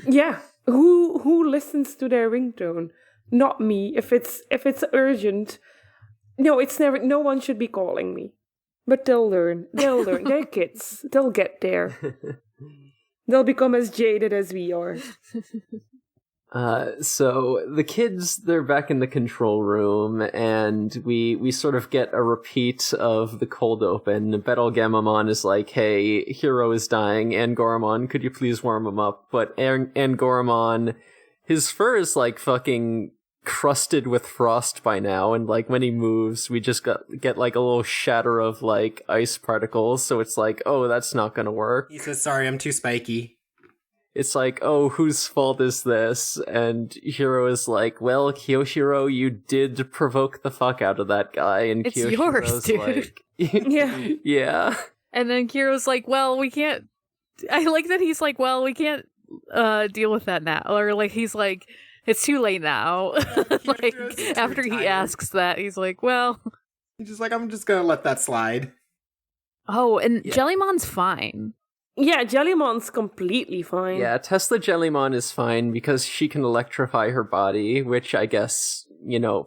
Yeah. Who listens to their ringtone? Not me. If it's urgent, no, it's never. No one should be calling me. But they'll learn. They're kids. They'll get there. They'll become as jaded as we are. So the kids, they're back in the control room, and we sort of get a repeat of the cold open. Betelgeumamon is like, hey, Hiro is dying, Angoramon, could you please warm him up? But Angoramon, his fur is like fucking crusted with frost by now, and like when he moves, we just get like a little shatter of like ice particles, so it's like, oh, that's not gonna work. He says, sorry, I'm too spiky. It's like, oh, whose fault is this? And Hiro is like, well, Kiyoshiro, you did provoke the fuck out of that guy. And it's Kiyoshiro's yours, dude. like, Yeah. Yeah. And then Kiro's like, well, we can't. I like that he's like, well, we can't deal with that now. Or like, he's like, it's too late now. Like, after he asks that, he's like, well. He's just like, I'm just gonna let that slide. Oh, and Jellymon's fine. Yeah, Jellymon's completely fine. Yeah, Tesla Jellymon is fine because she can electrify her body, which I guess,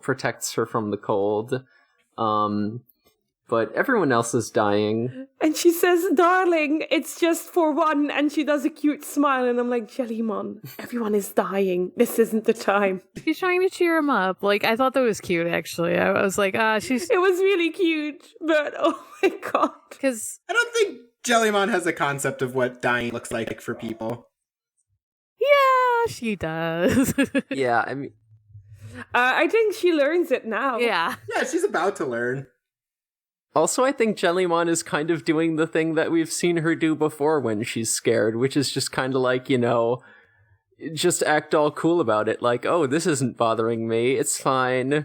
protects her from the cold. but everyone else is dying. And she says, darling, it's just for one. And she does a cute smile. And I'm like, Jellymon, everyone is dying. This isn't the time. She's trying to cheer him up. Like, I thought that was cute, actually. I was like, she's... It was really cute, but oh my god. Because... I don't think Jellymon has a concept of what dying looks like for people. Yeah, she does. Yeah, I mean... I think she learns it now. Yeah. Yeah, she's about to learn. Also, I think Jellymon is kind of doing the thing that we've seen her do before when she's scared, which is just kind of like, just act all cool about it. Like, oh, this isn't bothering me. It's fine.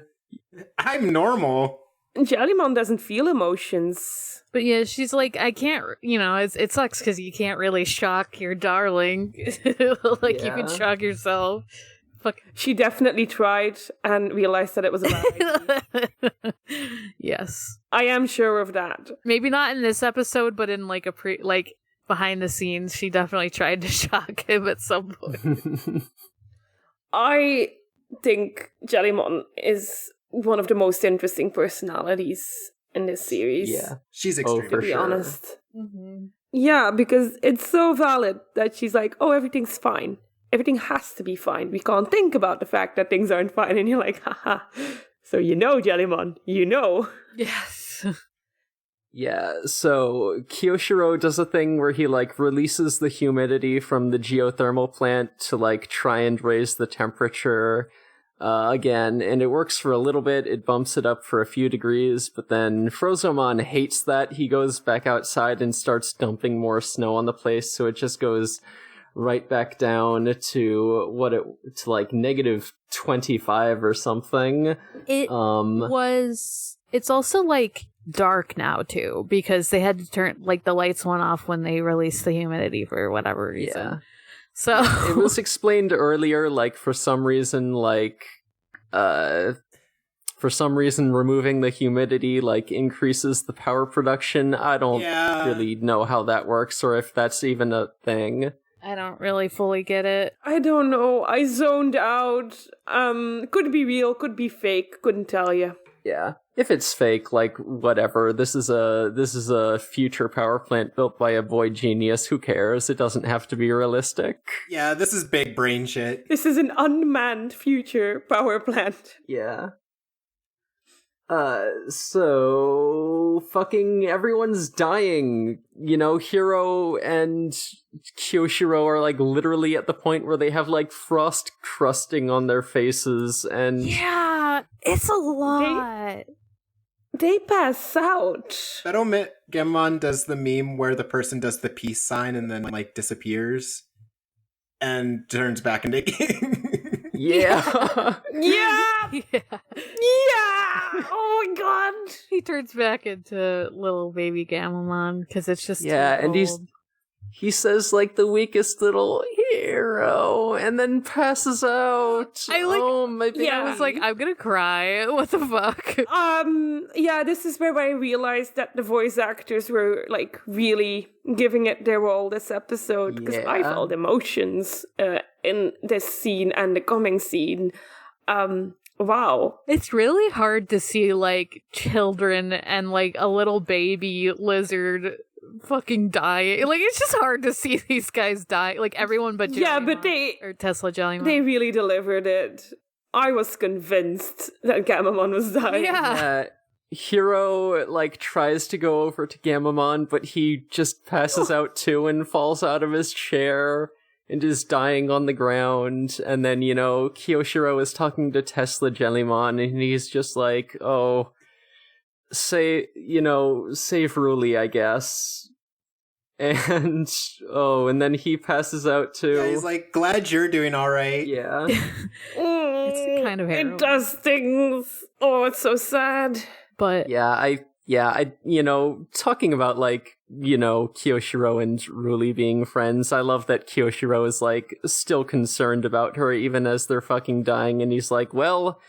I'm normal. Jellymon doesn't feel emotions. But yeah, she's like, I can't, it sucks because you can't really shock your darling. Like, you can shock yourself. Fuck. She definitely tried and realized that it was a bad idea. Yes. I am sure of that. Maybe not in this episode, but in like behind the scenes, she definitely tried to shock him at some point. I think Jellymon is one of the most interesting personalities in this series. Yeah. She's extremely, to be sure. honest. Mm-hmm. Yeah, because it's so valid that she's like, oh, everything's fine. Everything has to be fine. We can't think about the fact that things aren't fine. And you're like, haha. So Jellymon, Yes. Yeah, so Kyoshiro does a thing where he, releases the humidity from the geothermal plant to, try and raise the temperature again, and it works for a little bit. It bumps it up for a few degrees, but then Frozomon hates that. He goes back outside and starts dumping more snow on the place, so it just goes right back down to negative 25 or something. It's also dark now too, because they had to turn the lights went off when they released the humidity for whatever reason. Yeah. So it was explained earlier, for some reason removing the humidity increases the power production. I don't really know how that works or if that's even a thing. I don't really fully get it. I don't know. I zoned out. Could be real, could be fake. Couldn't tell you. Yeah. If it's fake, whatever. This is a future power plant built by a boy genius. Who cares? It doesn't have to be realistic. Yeah, this is big brain shit. This is an unmanned future power plant. Yeah. So fucking everyone's dying. Hiro and Kyoshiro are literally at the point where they have frost crusting on their faces, and yeah, it's a lot. They pass out. That omit Gemmon does the meme where the person does the peace sign and then disappears and turns back into yeah. Yeah. Yeah. Oh my god. He turns back into little baby Gammamon because it's just and he says the weakest little hero and then passes out. Oh my baby. Yeah, I was like, I'm gonna cry. What the fuck? Yeah, this is where I realized that the voice actors were really giving it their all this episode, because I felt emotions in this scene and the coming scene. Wow. It's really hard to see children and a little baby lizard fucking die. It's just hard to see these guys die. Everyone but Jellymon. Yeah, but or Tesla Jellymon. They really delivered it. I was convinced that Gammamon was dying. Yeah. Hiro tries to go over to Gammamon, but he just passes out too and falls out of his chair and is dying on the ground. And then, Kyoshiro is talking to Tesla Jellymon, and he's just oh, save Ruli, I guess. And and then he passes out too. Yeah, he's glad you're doing all right. Yeah. It's kind of harrowing. It does things. Oh, it's so sad. But I talking about Kyoshiro and Ruli being friends, I love that Kyoshiro is still concerned about her even as they're fucking dying, and he's well,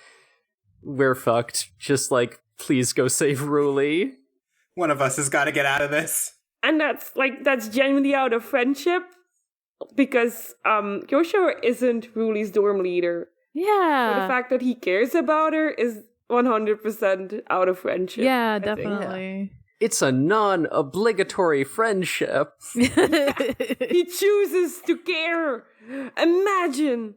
we're fucked. Just please go save Ruli. One of us has got to get out of this. And that's genuinely out of friendship, because Kyoshiro isn't Ruli's dorm leader. yeah. So the fact that he cares about her is 100% out of friendship. Yeah, I think. definitely. It's a non-obligatory friendship. He chooses to care. Imagine.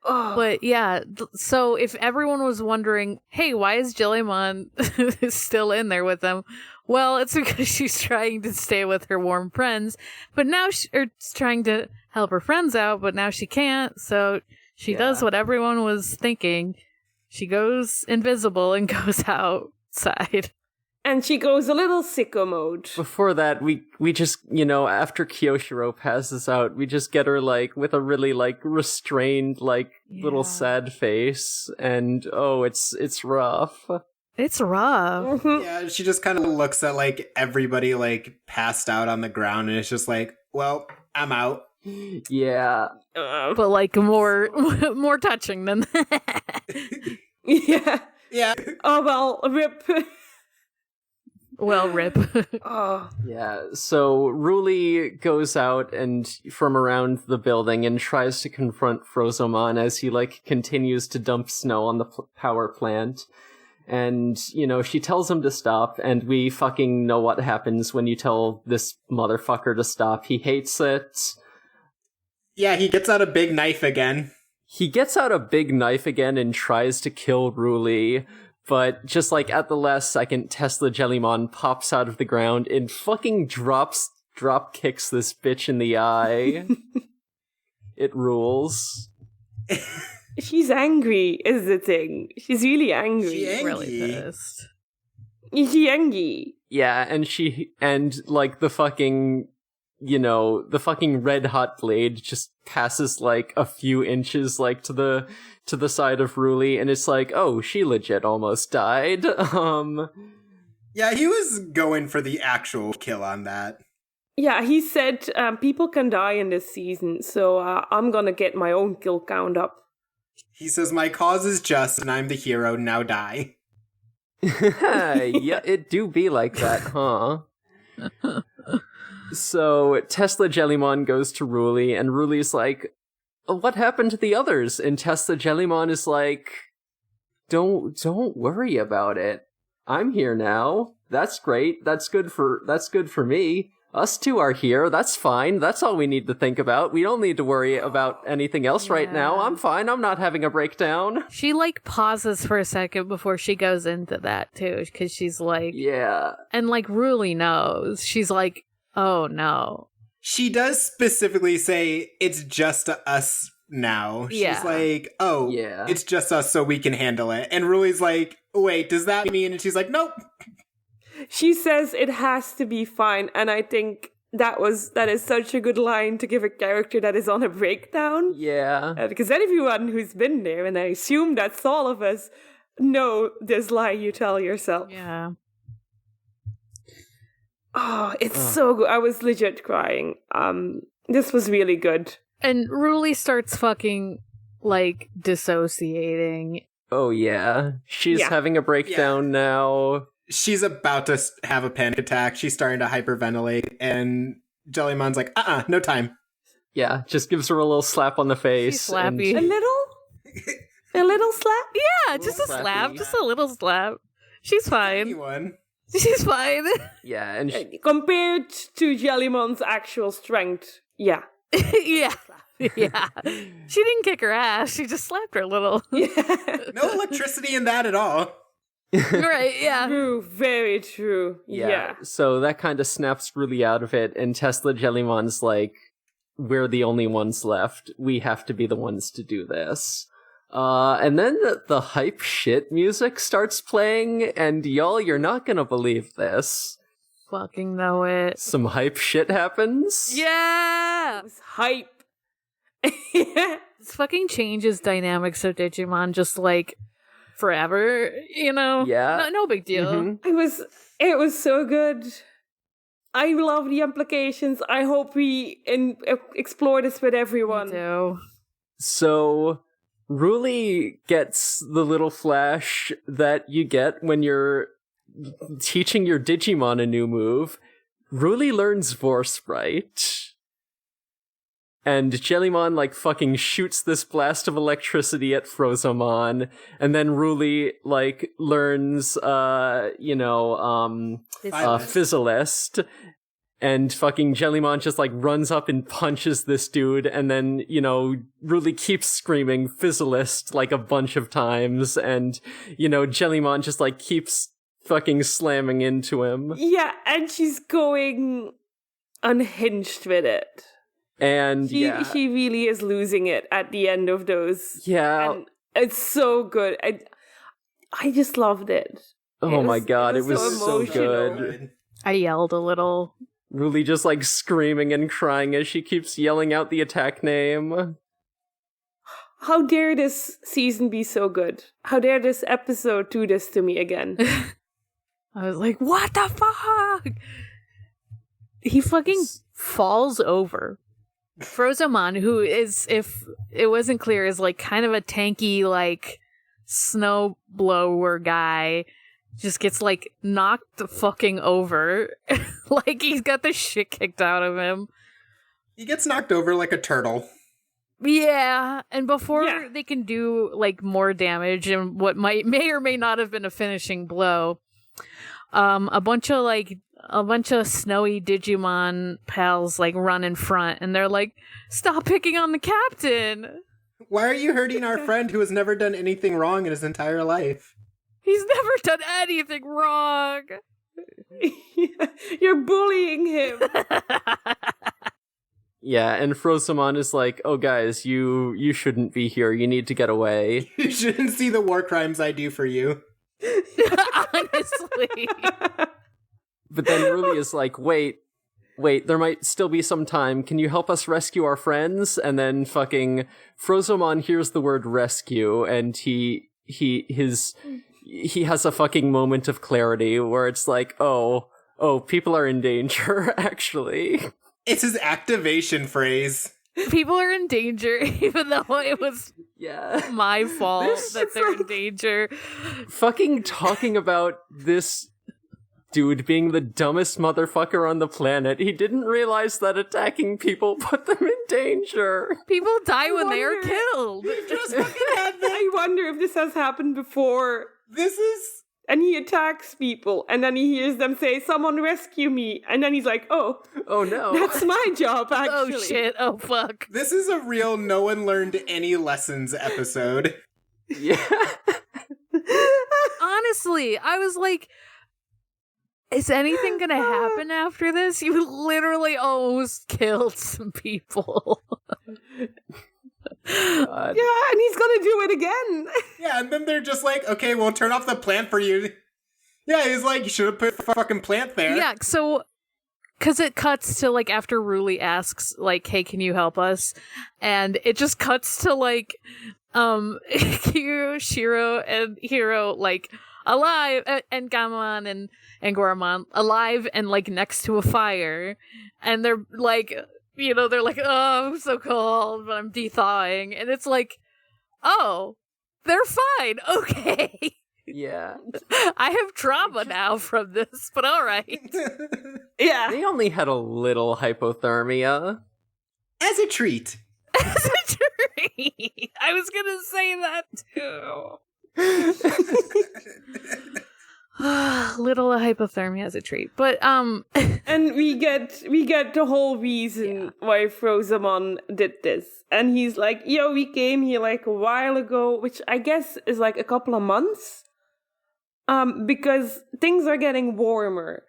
Oh. But yeah, so if everyone was wondering, hey, why is Jellymon still in there with them? Well, it's because she's trying to stay with her warm friends, but now she's trying to help her friends out, but now she can't, so she does what everyone was thinking. She goes invisible and goes outside. And she goes a little sicko mode. Before that, we just, after Kyoshiro passes out, we just get her, with a really, restrained, little sad face, and, it's rough. It's rough. Mm-hmm. Yeah, she just kind of looks at, everybody, passed out on the ground, and it's just well, I'm out. Yeah. But, more touching than that. Yeah. Yeah. Oh, well, rip. Well, rip. Oh. Yeah, so Ruli goes out and from around the building and tries to confront Frozomon as he, continues to dump snow on the power plant. And, she tells him to stop, and we fucking know what happens when you tell this motherfucker to stop. He hates it. Yeah, he gets out a big knife again. And tries to kill Ruli. But just at the last second, Tesla Jellymon pops out of the ground and fucking drop kicks this bitch in the eye. It rules. She's angry, is the thing. She's really angry. She's Really pissed. She's angry. Yeah, and the fucking, the fucking red hot blade just passes a few inches to the side of Ruli, and it's she legit almost died. Yeah, he was going for the actual kill on that. Yeah, he said people can die in this season, so I'm gonna get my own kill count up. He says, my cause is just, and I'm the hero, now die. Yeah, it do be like that, huh? So, Tesla Jellymon goes to Ruli, and Ruli's what happened to the others? And Tesla Jellymon is don't worry about it. I'm here now. That's great. That's good for me. Us two are here. That's fine. That's all we need to think about. We don't need to worry about anything else right now. I'm fine. I'm not having a breakdown. She pauses for a second before she goes into that too, because she's yeah. And Ruli knows. She's oh no. She does specifically say it's just us now. She's it's just us so we can handle it. And Ruli's wait, does that mean? And she's nope. She says it has to be fine, and I think that is such a good line to give a character that is on a breakdown. Yeah. Because everyone who's been there, and I assume that's all of us, know this lie you tell yourself. Yeah. Oh, it's so good. I was legit crying. This was really good. And Ruli starts fucking, dissociating. Oh, yeah. She's having a breakdown now. She's about to have a panic attack. She's starting to hyperventilate, and Jellymon's no time. Yeah, just gives her a little slap on the face. She's slappy. A little? A little slap? Yeah, just a slap. Just a little slap. She's fine. Anyone. She's fine. Yeah, and compared to Jellymon's actual strength, yeah. Yeah. Yeah. She didn't kick her ass. She just slapped her a little. Yeah. No electricity in that at all. Right, yeah. True, very true. Yeah. So that kind of snaps Ruli out of it, and Tesla Jellymon's we're the only ones left. We have to be the ones to do this. And then the hype shit music starts playing, and y'all, you're not gonna believe this. Fucking know it. Some hype shit happens. Yeah! It was hype. This fucking changes dynamics of Digimon just forever, Yeah. No big deal. Mm-hmm. It was so good. I love the implications. I hope we explore this with everyone. Me too. So Ruli gets the little flash that you get when you're teaching your Digimon a new move. Ruli learns Vorsprite. And Jellymon, like, fucking shoots this blast of electricity at Frozomon, and then Ruli, like, learns, Fizzlist, and fucking Jellymon just, like, runs up and punches this dude, and then, Ruli keeps screaming Fizzlist, like, a bunch of times, and, Jellymon just, like, keeps fucking slamming into him. Yeah, and she's going unhinged with it. And she really is losing it at the end of those. Yeah. And it's so good. I just loved it. Oh my god, it was so emotional. good. I yelled a little. Ruli just like screaming and crying as she keeps yelling out the attack name. How dare this season be so good? How dare this episode do this to me again? I was like, what the fuck? He fucking falls over. Frozomon, who is, if it wasn't clear, is like kind of a tanky, like, snow blower guy, just gets like knocked fucking over. Like he's got the shit kicked out of him. He gets knocked over like a turtle. Yeah, and before they can do like more damage and what may or may not have been a finishing blow, a bunch of snowy Digimon pals like run in front, and they're like, "Stop picking on the captain! Why are you hurting our friend who has never done anything wrong in his entire life? He's never done anything wrong. You're bullying him." Yeah, and Frozomon is like, "Oh guys, you shouldn't be here. You need to get away." You shouldn't see the war crimes I do for you. Honestly. But then Ruli is like, wait, there might still be some time. Can you help us rescue our friends? And then fucking Frozomon hears the word rescue, and he has a fucking moment of clarity where it's like, oh, people are in danger, actually. It's his activation phrase. People are in danger, even though it was my fault that they're in danger. Fucking talking about this dude being the dumbest motherfucker on the planet. He didn't realize that attacking people put them in danger. People die when they are killed. Just fucking had that. I wonder if this has happened before. And he attacks people, and then he hears them say, "Someone rescue me," and then he's like, "Oh no, that's my job, actually." Oh shit! Oh fuck! This is a real no one learned any lessons episode. Yeah. Honestly, I was like, is anything gonna happen after this? You literally almost killed some people. God. Yeah, and he's gonna do it again. Yeah, and then they're just like, "Okay, we'll turn off the plant for you." Yeah, he's like, "You should have put the fucking plant there." Yeah, so, because it cuts to, like, after Ruli asks, like, "Hey, can you help us?" And it just cuts to, like, Kiryu, Shiro, and Hiro, like, alive, and Gamon and Goramon alive and, like, next to a fire. And they're, like... they're like, "Oh, I'm so cold, but I'm de-thawing." And it's like, oh, they're fine. Okay. Yeah. I have trauma now from this, but all right. Yeah. They only had a little hypothermia. As a treat. As a treat. I was going to say that too. Little hypothermia as a treat, but and we get the whole reason why Frozomon did this, and he's like, "Yo, we came here like a while ago," which I guess is like a couple of months, because things are getting warmer,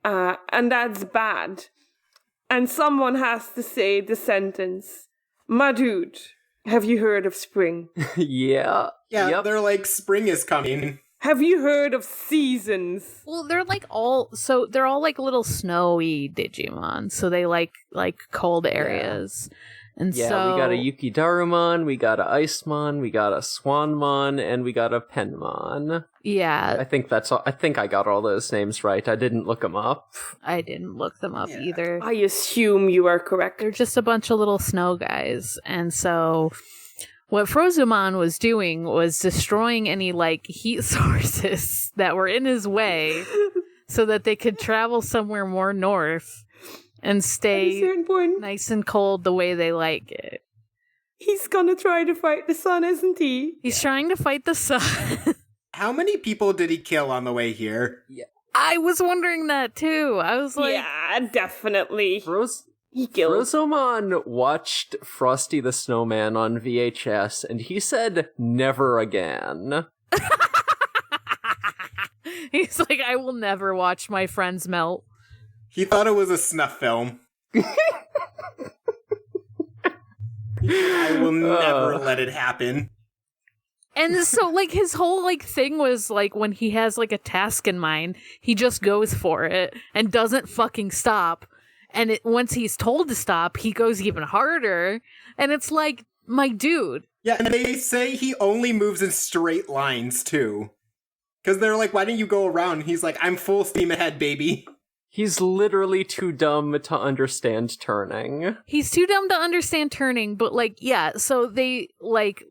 and that's bad, and someone has to say the sentence, "My dude, have you heard of spring?" Yeah. Yeah, they're like, "Spring is coming." Have you heard of seasons? well, they're all like little snowy Digimon, so they like cold areas. And Yeah, so we got a Yukidarumon, we got a Icemon, we got a Swanmon, and we got a Penmon. Yeah, I think that's all. I think I got all those names right. I didn't look them up. I didn't look them up either. I assume you are correct. They're just a bunch of little snow guys. And so what Frozomon was doing was destroying any, like, heat sources that were in his way so that they could travel somewhere more north and At a stay certain point, nice and cold the way they like it. he's gonna try to fight the sun, isn't he? He's trying to fight the sun. How many people did he kill on the way here? I was wondering that too. I was like, yeah, definitely. He killed. Frozomon watched Frosty the Snowman on VHS, and he said, never again. he's like, I will never watch my friends melt. He thought it was a snuff film. I will never let it happen. And so, like, his whole, like, thing was, like, when he has, like, a task in mind, he just goes for it and doesn't fucking stop. And once he's told to stop, he goes even harder. And it's like, my dude. Yeah, and they say he only moves in straight lines, too. Because they're like, why didn't you go around? He's like, I'm full steam ahead, baby. He's literally too dumb to understand turning. He's too dumb to understand turning, but, like, yeah, so they, like...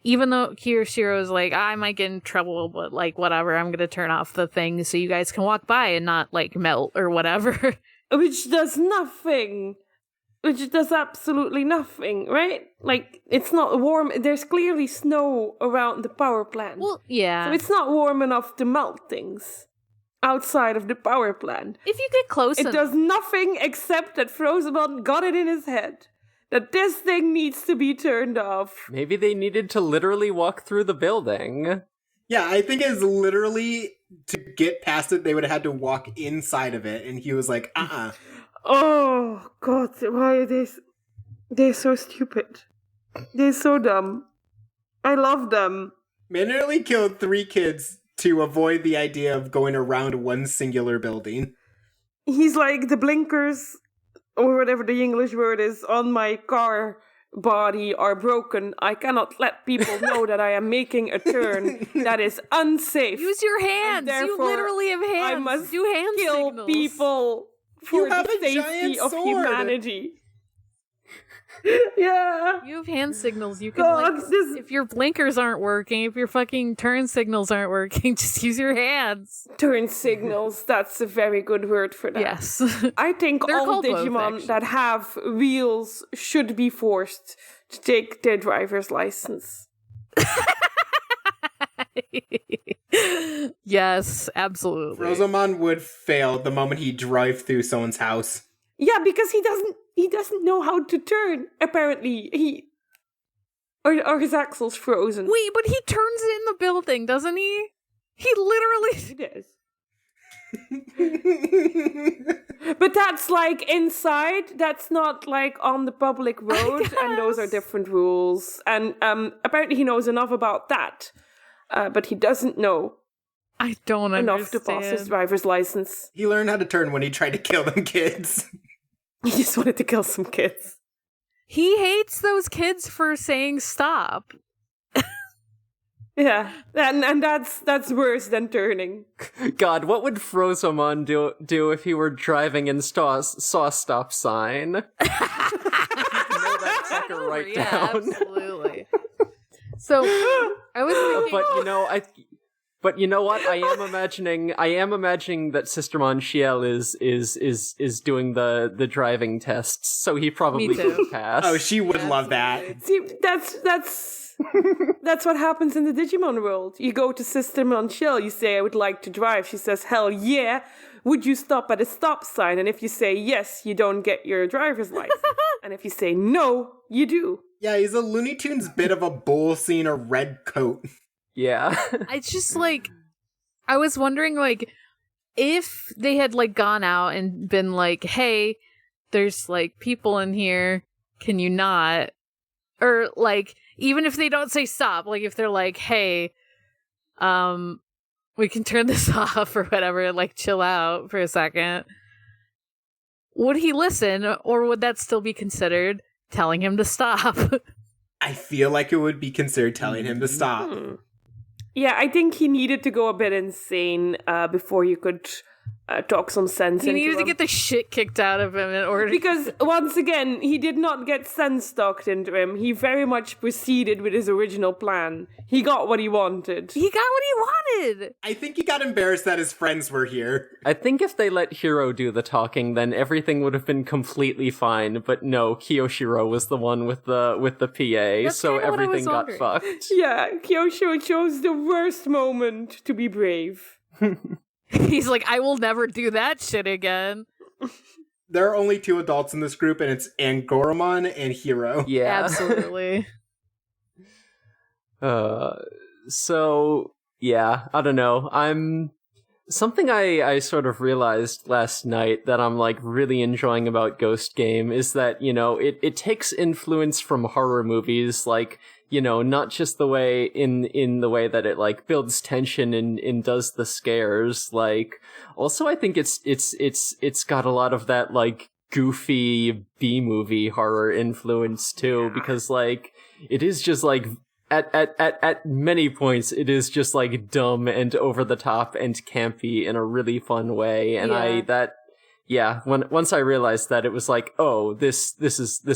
Even though Kiroshiro's like, I might get in trouble, but, like, whatever, I'm gonna turn off the thing so you guys can walk by and not, like, melt or whatever. Which does nothing. Which does absolutely nothing, right? Like, it's not warm. There's clearly snow around the power plant. Well, yeah. So it's not warm enough to melt things outside of the power plant. If you get close It does nothing except that Frozomon got it in his head that this thing needs to be turned off. Maybe they needed to literally walk through the building. Yeah, I think it's literally, to get past it, they would have had to walk inside of it, and he was like, Oh, God, why are they... They're so stupid. They're so dumb. I love them. Man nearly killed 3 kids to avoid the idea of going around one singular building. He's like, the blinkers... or whatever the English word is, on my car body are broken. I cannot let people know that I am making a turn that is unsafe. Use your hands. You literally have hands. I must do hand kill signals. people for You have the a giant safety of sword. humanity. Yeah. You have hand signals. You can, God, like, if your blinkers aren't working, if your fucking turn signals aren't working, just use your hands. Turn signals, that's a very good word for that. Yes. I think They're all called both, Digimon actually. that have wheels should be forced to take their driver's license. Yes, absolutely. Frozomon would fail the moment he drive through someone's house. Yeah, because he doesn't know how to turn, apparently. Or his axle's frozen. Wait, but he turns in the building, doesn't he? He literally... He does. But that's like inside, that's not like on the public road, and those are different rules. And apparently he knows enough about that, but he doesn't know I don't enough to understand. pass his driver's license. He learned how to turn when he tried to kill them kids. He just wanted to kill some kids. He hates those kids for saying stop. Yeah, and that's worse than turning. God, what would Frozomon do if he were driving and saw a stop sign? Know that sucker right Yeah, down. absolutely. So I was thinking, But you know what? I am imagining that Sistermon Shiel is doing the driving tests, so he probably Me too. could pass. Oh, she would love that. See, that's what happens in the Digimon world. You go to Sister Monchel, you say, I would like to drive. She says, hell yeah. Would you stop at a stop sign? And if you say yes, you don't get your driver's license. And if you say no, you do. Yeah, he's a Looney Tunes bit of a bull seeing a red coat. Yeah. it's just like, I was wondering, like, if they had, like, gone out and been like, hey, there's, like, people in here, can you not? Or, like, even if they don't say stop, like, if they're like, hey, we can turn this off or whatever, like, chill out for a second. Would he listen, or would that still be considered telling him to stop? I feel like it would be considered telling him to stop. Yeah, I think he needed to go a bit insane before you could talk some sense He into needed to him. get the shit kicked out of him in order Because, once again, he did not get sense talked into him. He very much proceeded with his original plan. He got what he wanted. He got what he wanted! I think he got embarrassed that his friends were here. I think if they let Hiro do the talking, then everything would have been completely fine. But no, Kiyoshiro was the one with the PA, That's so kinda what I was everything got wondering. fucked. Yeah, Kyosho chose the worst moment to be brave. He's like, I will never do that shit again. There are only 2 adults in this group, and it's Angoramon and Hiro. Yeah. Absolutely. So yeah, I don't know. Something I sort of realized last night that I'm like really enjoying about Ghost Game is that, you know, it takes influence from horror movies, like, you know, not just the way in the way that it like builds tension and does the scares, like also I think it's got a lot of that like goofy B-movie horror influence too, because like it is just like at many points it is just like dumb and over the top and campy in a really fun way, and once I realized that, it was like, oh, this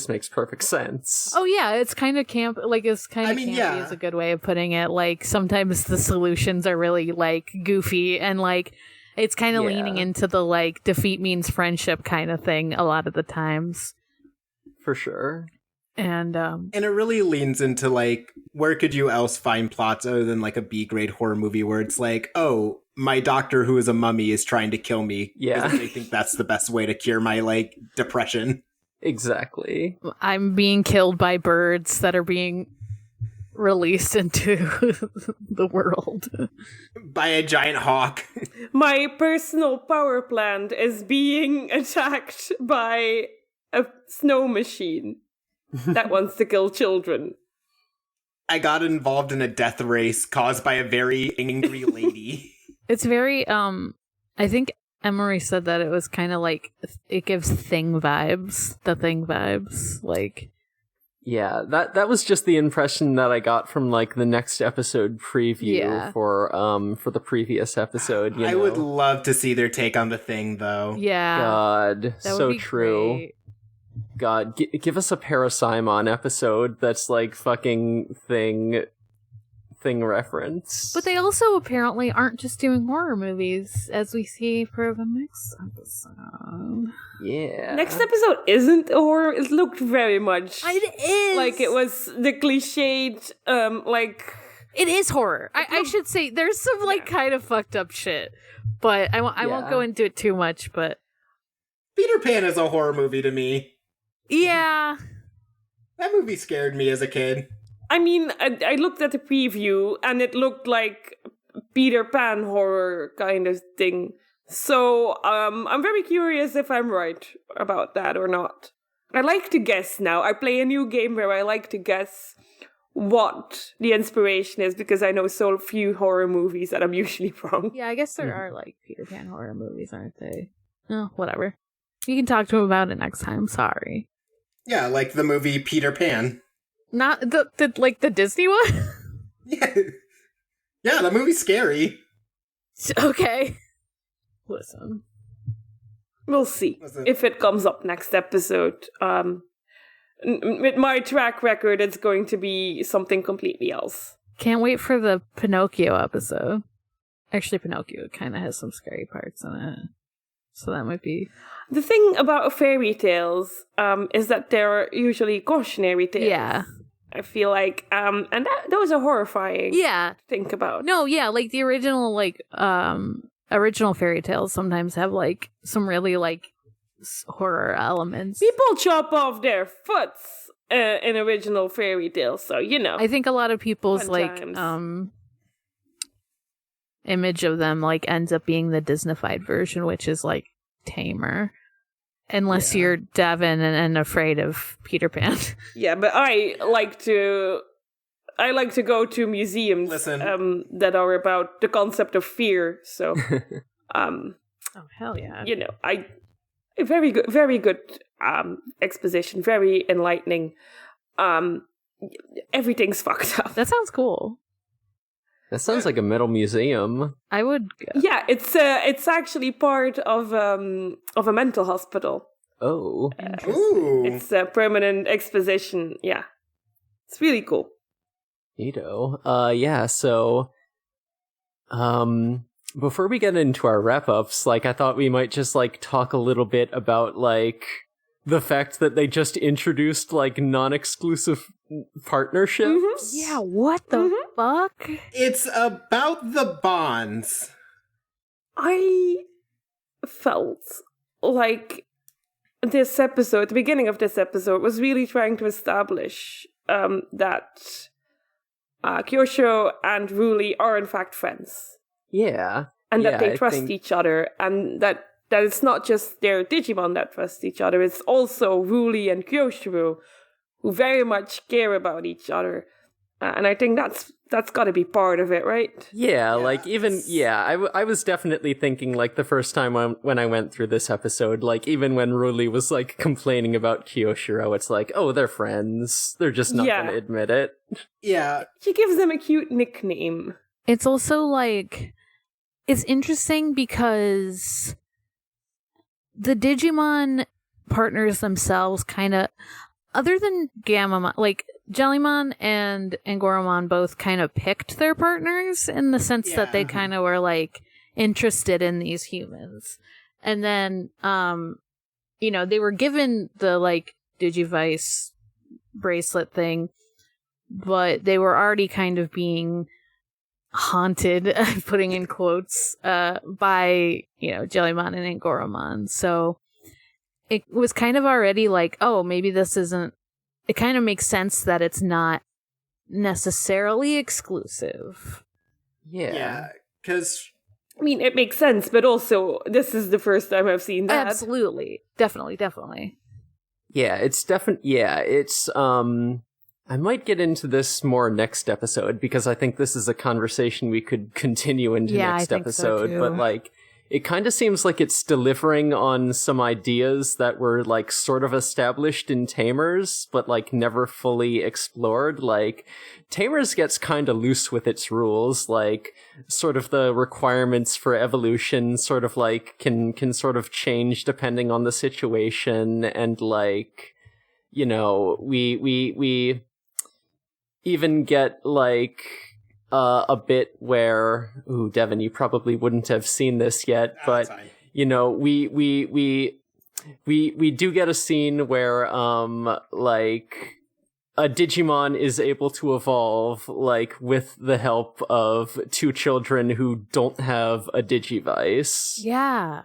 makes perfect sense. Oh yeah, it's kind of camp. Like it's kind of campy yeah. is a good way of putting it. Like sometimes the solutions are really like goofy and like it's kind of leaning into the like defeat means friendship kind of thing a lot of the times. For sure. And it really leans into like, where could you else find plots other than like a B-grade horror movie where it's like, oh, my doctor who is a mummy is trying to kill me. Yeah. Because they think that's the best way to cure my like depression. Exactly. I'm being killed by birds that are being released into the world. By a giant hawk. My personal power plant is being attacked by a snow machine that wants to kill children. I got involved in a death race caused by a very angry lady. It's very I think Emery said that it was kind of like it gives the Thing vibes, like Yeah, that was just the impression that I got from like the next episode preview for the previous episode. You know? I would love to see their take on the Thing, though. yeah, God, that would so be true. great. God, give us a Parasimon episode that's like fucking thing reference. But they also apparently aren't just doing horror movies, as we see for the next episode. Yeah. Next episode isn't horror. It looked very much It is like it was the cliched, like... It is horror. I should say there's some like kind of fucked up shit, but I won't go into it too much. But Peter Pan is a horror movie to me. yeah, That movie scared me as a kid. I mean, I looked at the preview and it looked like Peter Pan horror kind of thing. So I'm very curious if I'm right about that or not. I like to guess now. I play a new game where I like to guess what the inspiration is because I know so few horror movies that I'm usually wrong. yeah. I guess there are like Peter Pan horror movies, aren't they? Oh, whatever. You can talk to him about it next time. Sorry. Yeah, like the movie Peter Pan. Not the like the Disney one? Yeah, the movie's scary. Okay. Listen. We'll see Listen. if it comes up next episode. With my track record, it's going to be something completely else. Can't wait for the Pinocchio episode. Actually, Pinocchio kind of has some scary parts in it. So that might be... The thing about fairy tales is that they're usually cautionary tales. Yeah. I feel like, and those are horrifying Yeah. to think about. No, yeah, like the original, original fairy tales sometimes have, like, some really, like, horror elements. People chop off their foots in original fairy tales, so, you know. I think a lot of people's, Fun like, times. image of them, like, ends up being the Disneyfied version, which is, like, tamer. Unless you're Devon and afraid of Peter Pan. Yeah, but I like to go to museums that are about the concept of fear, so Oh, hell yeah. you know, very good exposition, very enlightening. Everything's fucked up. That sounds cool. That sounds like a metal museum. I would. Yeah, it's actually part of a mental hospital. Oh. Ooh. It's a permanent exposition. Yeah, it's really cool. Neato. Yeah, so before we get into our wrap-ups, like, I thought we might just, like, talk a little bit about, like, the fact that they just introduced, like, non-exclusive partnerships. Mm-hmm. Yeah, what the fuck? It's about the bonds. I felt like this episode, the beginning of this episode, was really trying to establish that Kyoshiro and Ruli are in fact friends. Yeah. And that they I trust think- each other, and that it's not just their Digimon that trust each other, it's also Ruli and Kyoshiro who very much care about each other. And I think that's got to be part of it, right? Yeah, like, even, I was definitely thinking, like, the first time when I went through this episode, like, even when Ruli was, like, complaining about Kyoshiro, it's like, oh, they're friends. They're just not Yeah. gonna admit it. Yeah. She gives them a cute nickname. It's also like, it's interesting because the Digimon partners themselves kind of, other than Gammamon, like, Jellymon and Angoromon both kind of picked their partners in the sense that they kind of were, like, interested in these humans. And then, you know, they were given the, like, Digivice bracelet thing, but they were already kind of being haunted, putting in quotes, by, you know, Jellymon and Angoromon. So it was kind of already like, oh, maybe this isn't, it kind of makes sense that it's not necessarily exclusive. Yeah. Because I mean, it makes sense, but also, this is the first time I've seen that. Absolutely. Definitely. Yeah, it's I might get into this more next episode, because I think this is a conversation we could continue into Yeah, next I think so, episode, too. but, like, it kind of seems like it's delivering on some ideas that were, like, sort of established in Tamers, but, like, never fully explored. Like, Tamers gets kind of loose with its rules, like, sort of the requirements for evolution sort of, like, can sort of change depending on the situation, and, like, you know, we even get, like, a bit where, ooh, Devon, you probably wouldn't have seen this yet, but, you know, we do get a scene where, like, a Digimon is able to evolve, like, with the help of two children who don't have a Digivice. Yeah.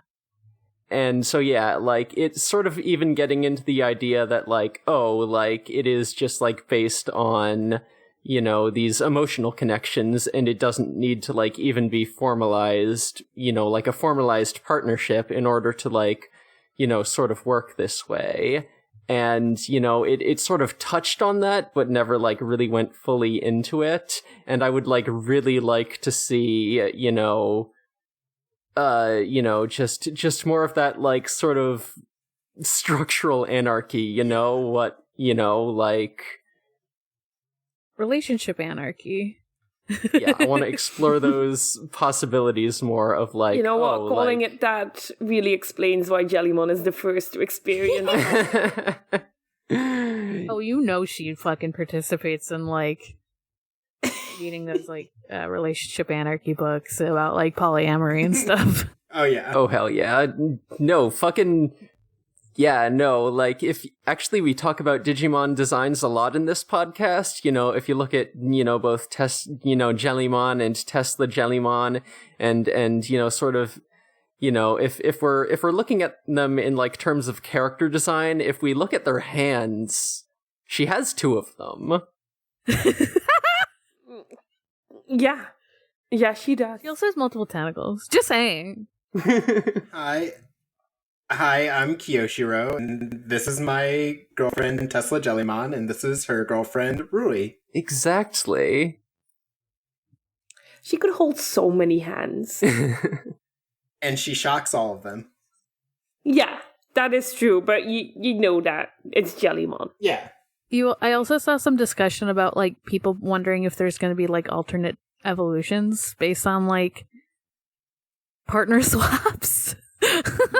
And so, yeah, like, it's sort of even getting into the idea that, like, oh, like, it is just, like, based on, you know, these emotional connections, and it doesn't need to, like, even be formalized, you know, like a formalized partnership in order to, like, you know, sort of work this way. And, you know, it sort of touched on that, but never, like, really went fully into it. And I would, like, really like to see, you know, just more of that, like, sort of structural anarchy, you know, what, you know, like, Relationship anarchy. yeah, I want to explore those possibilities more of, like, You know what? Calling like... it that really explains why Jellymon is the first to experience. Oh, you know she fucking participates in, like, reading those, like, relationship anarchy books about, like, polyamory and stuff. Oh, yeah. Oh, hell yeah. No, fucking... Yeah, no, like, if... Actually, we talk about Digimon designs a lot in this podcast. You know, if you look at, you know, both Jellymon and Tesla Jellymon, and, you know, sort of, you know, if we're looking at them in, like, terms of character design, if we look at their hands, she has two of them. Yeah. Yeah, she does. She also has multiple tentacles. Just saying. Hi, I'm Kyoshiro, and this is my girlfriend Tesla Jellymon, and this is her girlfriend Rui. Exactly. She could hold so many hands. And she shocks all of them. Yeah, that is true, but you know that. It's Jellymon. Yeah. I also saw some discussion about, like, people wondering if there's going to be, like, alternate evolutions based on like partner swaps.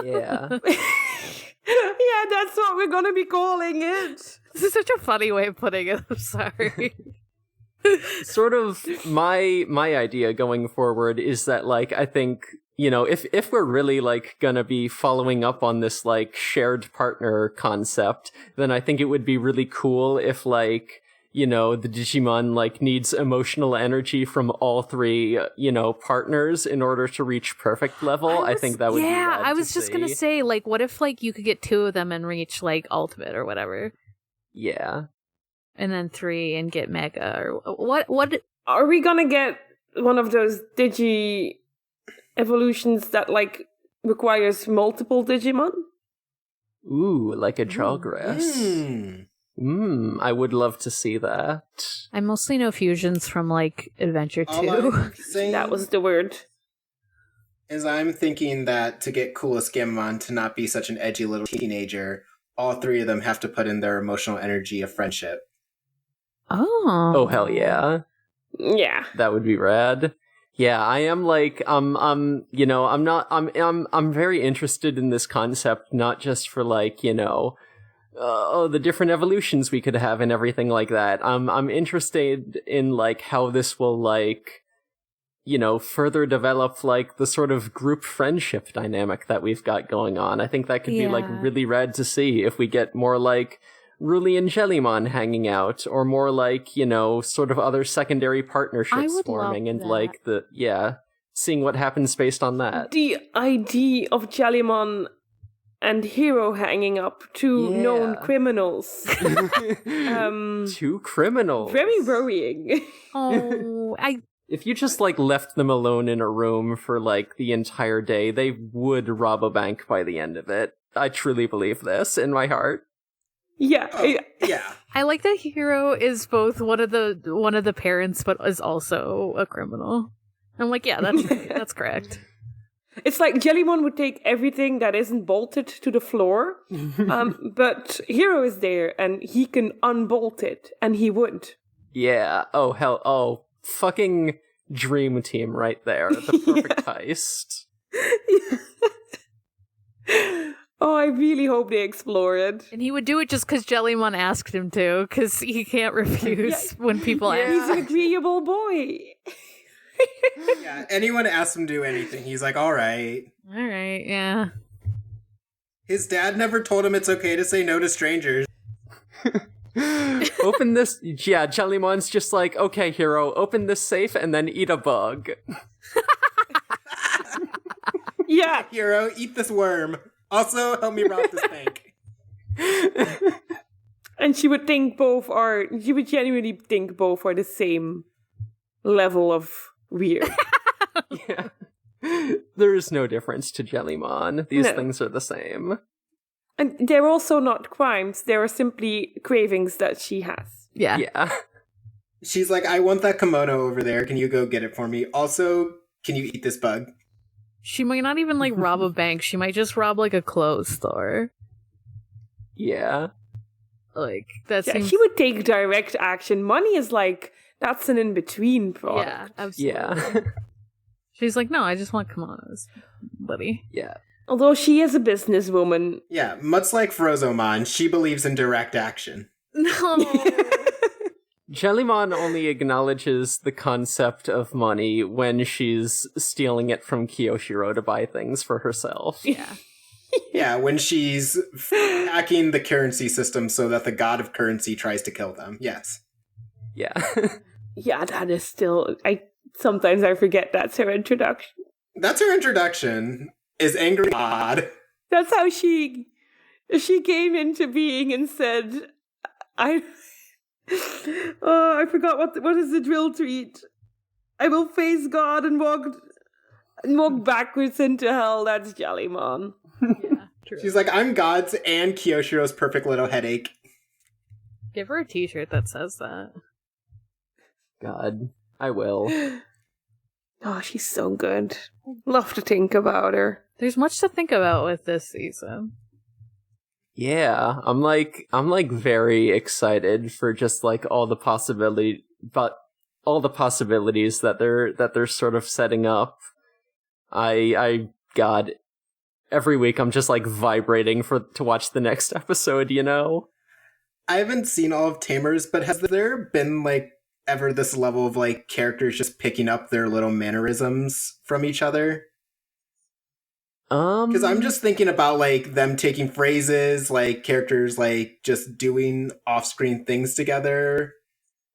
Yeah. Yeah, that's what we're gonna be calling it. This is such a funny way of putting it. I'm sorry. Sort of my idea going forward is that, like, I think, you know, if we're really like gonna be following up on this like shared partner concept, then I think it would be really cool if, like, you know, the Digimon like needs emotional energy from all three, you know, partners in order to reach perfect level. I think that would be rad I was to just see. gonna say, like, what if like you could get 2 of them and reach like ultimate or whatever, Yeah. and then 3 and get mega, or what? Are we gonna get one of those Digi evolutions that like requires multiple Digimon? Ooh, like a Jawgrass. I would love to see that. I mostly know fusions from like Adventure 2. All I'm saying That was the word. is I'm thinking that to get coolest Gamamon to not be such an edgy little teenager, all 3 of them have to put in their emotional energy of friendship. Oh, hell yeah. Yeah. That would be rad. Yeah, I am like, you know, I'm very interested in this concept, not just for like, you know, the different evolutions we could have and everything like that. I'm interested in like how this will like, you know, further develop like the sort of group friendship dynamic that we've got going on. I think that could be like really rad to see if we get more like Ruli and Jellymon hanging out, or more like, you know, sort of other secondary partnerships forming, and like seeing what happens based on that. The idea of Jellymon and Hero hanging up, 2 known criminals. 2 criminals. Very worrying. If you just like left them alone in a room for like the entire day, they would rob a bank by the end of it. I truly believe this in my heart. Yeah. Yeah. I like that Hero is both one of the parents, but is also a criminal. I'm like, yeah, that's correct. It's like Jellymon would take everything that isn't bolted to the floor, but Hero is there and he can unbolt it, and he would. Yeah. Oh, hell. Oh, fucking dream team right there. The perfect heist. Oh, I really hope they explore it. And he would do it just because Jellymon asked him to, because he can't refuse when people ask. He's an agreeable boy. Yeah, anyone asks him to do anything, he's like, all right. All right, yeah. His dad never told him it's okay to say no to strangers. Open this. Yeah, Jellymon's just like, okay, Hero, open this safe and then eat a bug. Yeah. Hero, eat this worm. Also, help me rob this bank. And she would genuinely think both are the same level of weird. Yeah. There is no difference to Jellymon. These things are the same. And they're also not crimes. They are simply cravings that she has. Yeah. Yeah. She's like, I want that kimono over there. Can you go get it for me? Also, can you eat this bug? She might not even like rob a bank. She might just rob like a clothes store. Yeah. Like that Yeah, seems. she would take direct action. Money is like, that's an in-between product. Yeah, absolutely. Yeah. She's like, no, I just want kimonos, buddy. Yeah. Although she is a businesswoman. Yeah, much like Frozomon, she believes in direct action. No. Jellymon only acknowledges the concept of money when she's stealing it from Kiyoshiro to buy things for herself. Yeah. Yeah, when she's hacking the currency system so that the god of currency tries to kill them. Yes. Yeah. Yeah, that is still... Sometimes I forget that's her introduction. That's her introduction, is Angry God. That's how she came into being and said, I forgot what is the drill tweet. I will face God and walk backwards into hell. That's Jellymon. Yeah, true. She's like, I'm God's and Kiyoshiro's perfect little headache. Give her a t-shirt that says that. God, I will. Oh, she's so good. Love to think about her. There's much to think about with this season. Yeah, I'm like very excited for just like all the possibility, but all the possibilities that they're sort of setting up. God, every week I'm just like vibrating to watch the next episode, you know? I haven't seen all of Tamers, but has there been like ever this level of like characters just picking up their little mannerisms from each other? Because I'm just thinking about like them taking phrases, like characters like just doing off-screen things together.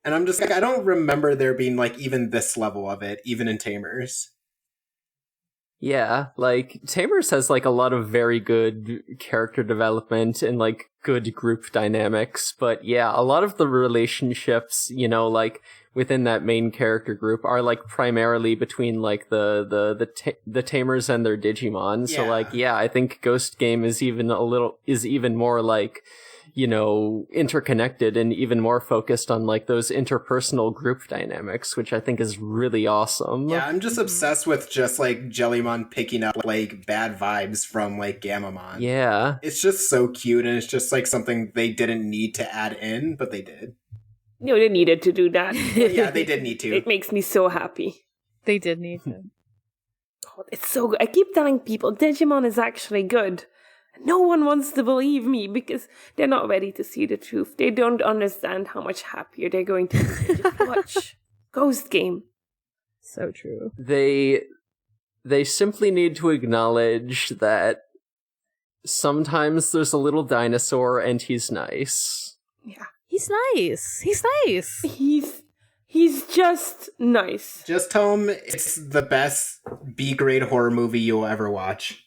And I'm just like, I don't remember there being like even this level of it, even in Tamers. Yeah, like Tamers has like a lot of very good character development and like good group dynamics, but yeah, a lot of the relationships, you know, like within that main character group are like primarily between like the Tamers and their Digimon. So like, yeah, I think Ghost Game is even more like, you know, interconnected and even more focused on like those interpersonal group dynamics, which I think is really awesome. Yeah, I'm just obsessed with just like Jellymon picking up like bad vibes from like Gammamon. Yeah. It's just so cute, and it's just like something they didn't need to add in, but they did. No, they needed to do that. Yeah, they did need to. It makes me so happy. They did need to. God, it's so good. I keep telling people Digimon is actually good. No one wants to believe me because they're not ready to see the truth. They don't understand how much happier they're going to be. Just watch Ghost Game. So true. They simply need to acknowledge that sometimes there's a little dinosaur and he's nice. Yeah. He's nice. He's nice. He's just nice. Just tell him it's the best B-grade horror movie you'll ever watch.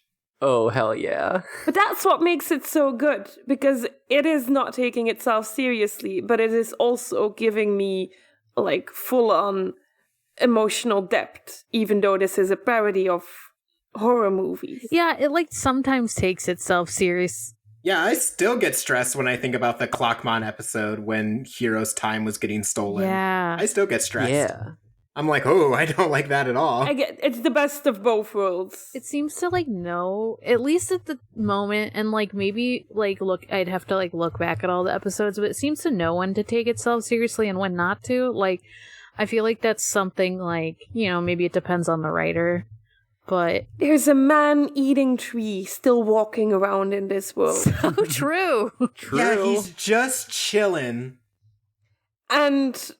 Oh, hell yeah. But that's what makes it so good, because it is not taking itself seriously, but it is also giving me, like, full-on emotional depth, even though this is a parody of horror movies. Yeah, it, like, sometimes takes itself serious. Yeah, I still get stressed when I think about the Clockmon episode when Hero's time was getting stolen. Yeah. I still get stressed. Yeah. I'm like, oh, I don't like that at all. I get it's the best of both worlds. It seems to, like, know, at least at the moment, and, like, maybe, like, I'd have to, like, look back at all the episodes, but it seems to know when to take itself seriously and when not to. Like, I feel like that's something, like, you know, maybe it depends on the writer, but... There's a man-eating tree still walking around in this world. So true! True. Yeah, he's just chilling. And...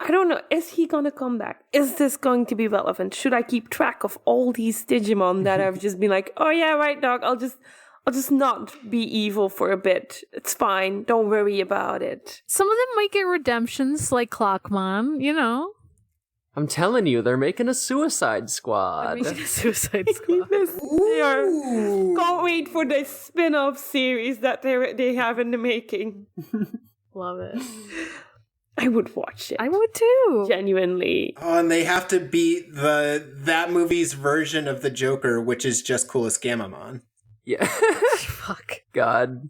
I don't know, is he gonna come back? Is this going to be relevant? Should I keep track of all these Digimon that I've just been like, oh yeah, right, dog, I'll just not be evil for a bit. It's fine, don't worry about it. Some of them might get redemptions, like Clockmon, you know? I'm telling you, they're making a Suicide Squad. Suicide Squad. They are. Can't wait for the spin-off series that they have in the making. Love it. I would watch it. I would too. Genuinely. Oh, and they have to beat that movie's version of the Joker, which is just Coolest Gammamon. Yeah. Fuck. God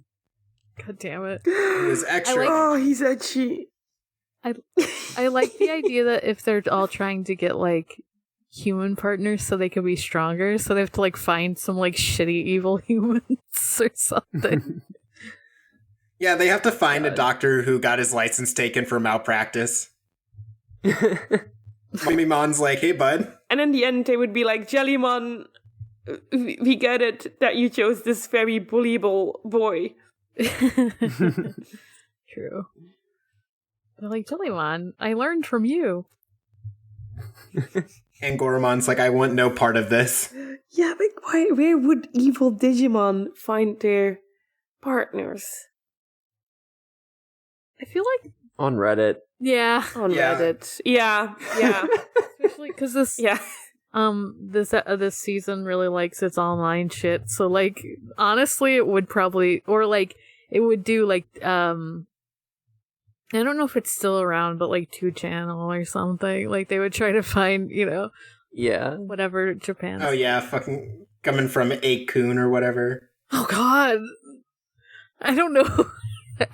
damn it. It was extra. Oh, he's edgy. I like the idea that if they're all trying to get, like, human partners so they can be stronger, so they have to, like, find some, like, shitty evil humans or something. Yeah, they have to find a doctor who got his license taken for malpractice. Mummymon's like, hey, bud. And in the end, they would be like, Jellymon, we get it that you chose this very bullyable boy. True. They're like, Jellymon, I learned from you. And Goramon's like, I want no part of this. Yeah, like, where would evil Digimon find their partners? I feel like... on Reddit. Yeah. On Yeah. Reddit. Yeah. Especially because this... Yeah. This season really likes its online shit, so, like, honestly, it would probably... Or, like, it would do, like, I don't know if it's still around, but, like, 2channel or something. Like, they would try to find, you know... Yeah. Whatever Japan... Oh, yeah, fucking coming from 8kun or whatever. Oh, God! I don't know...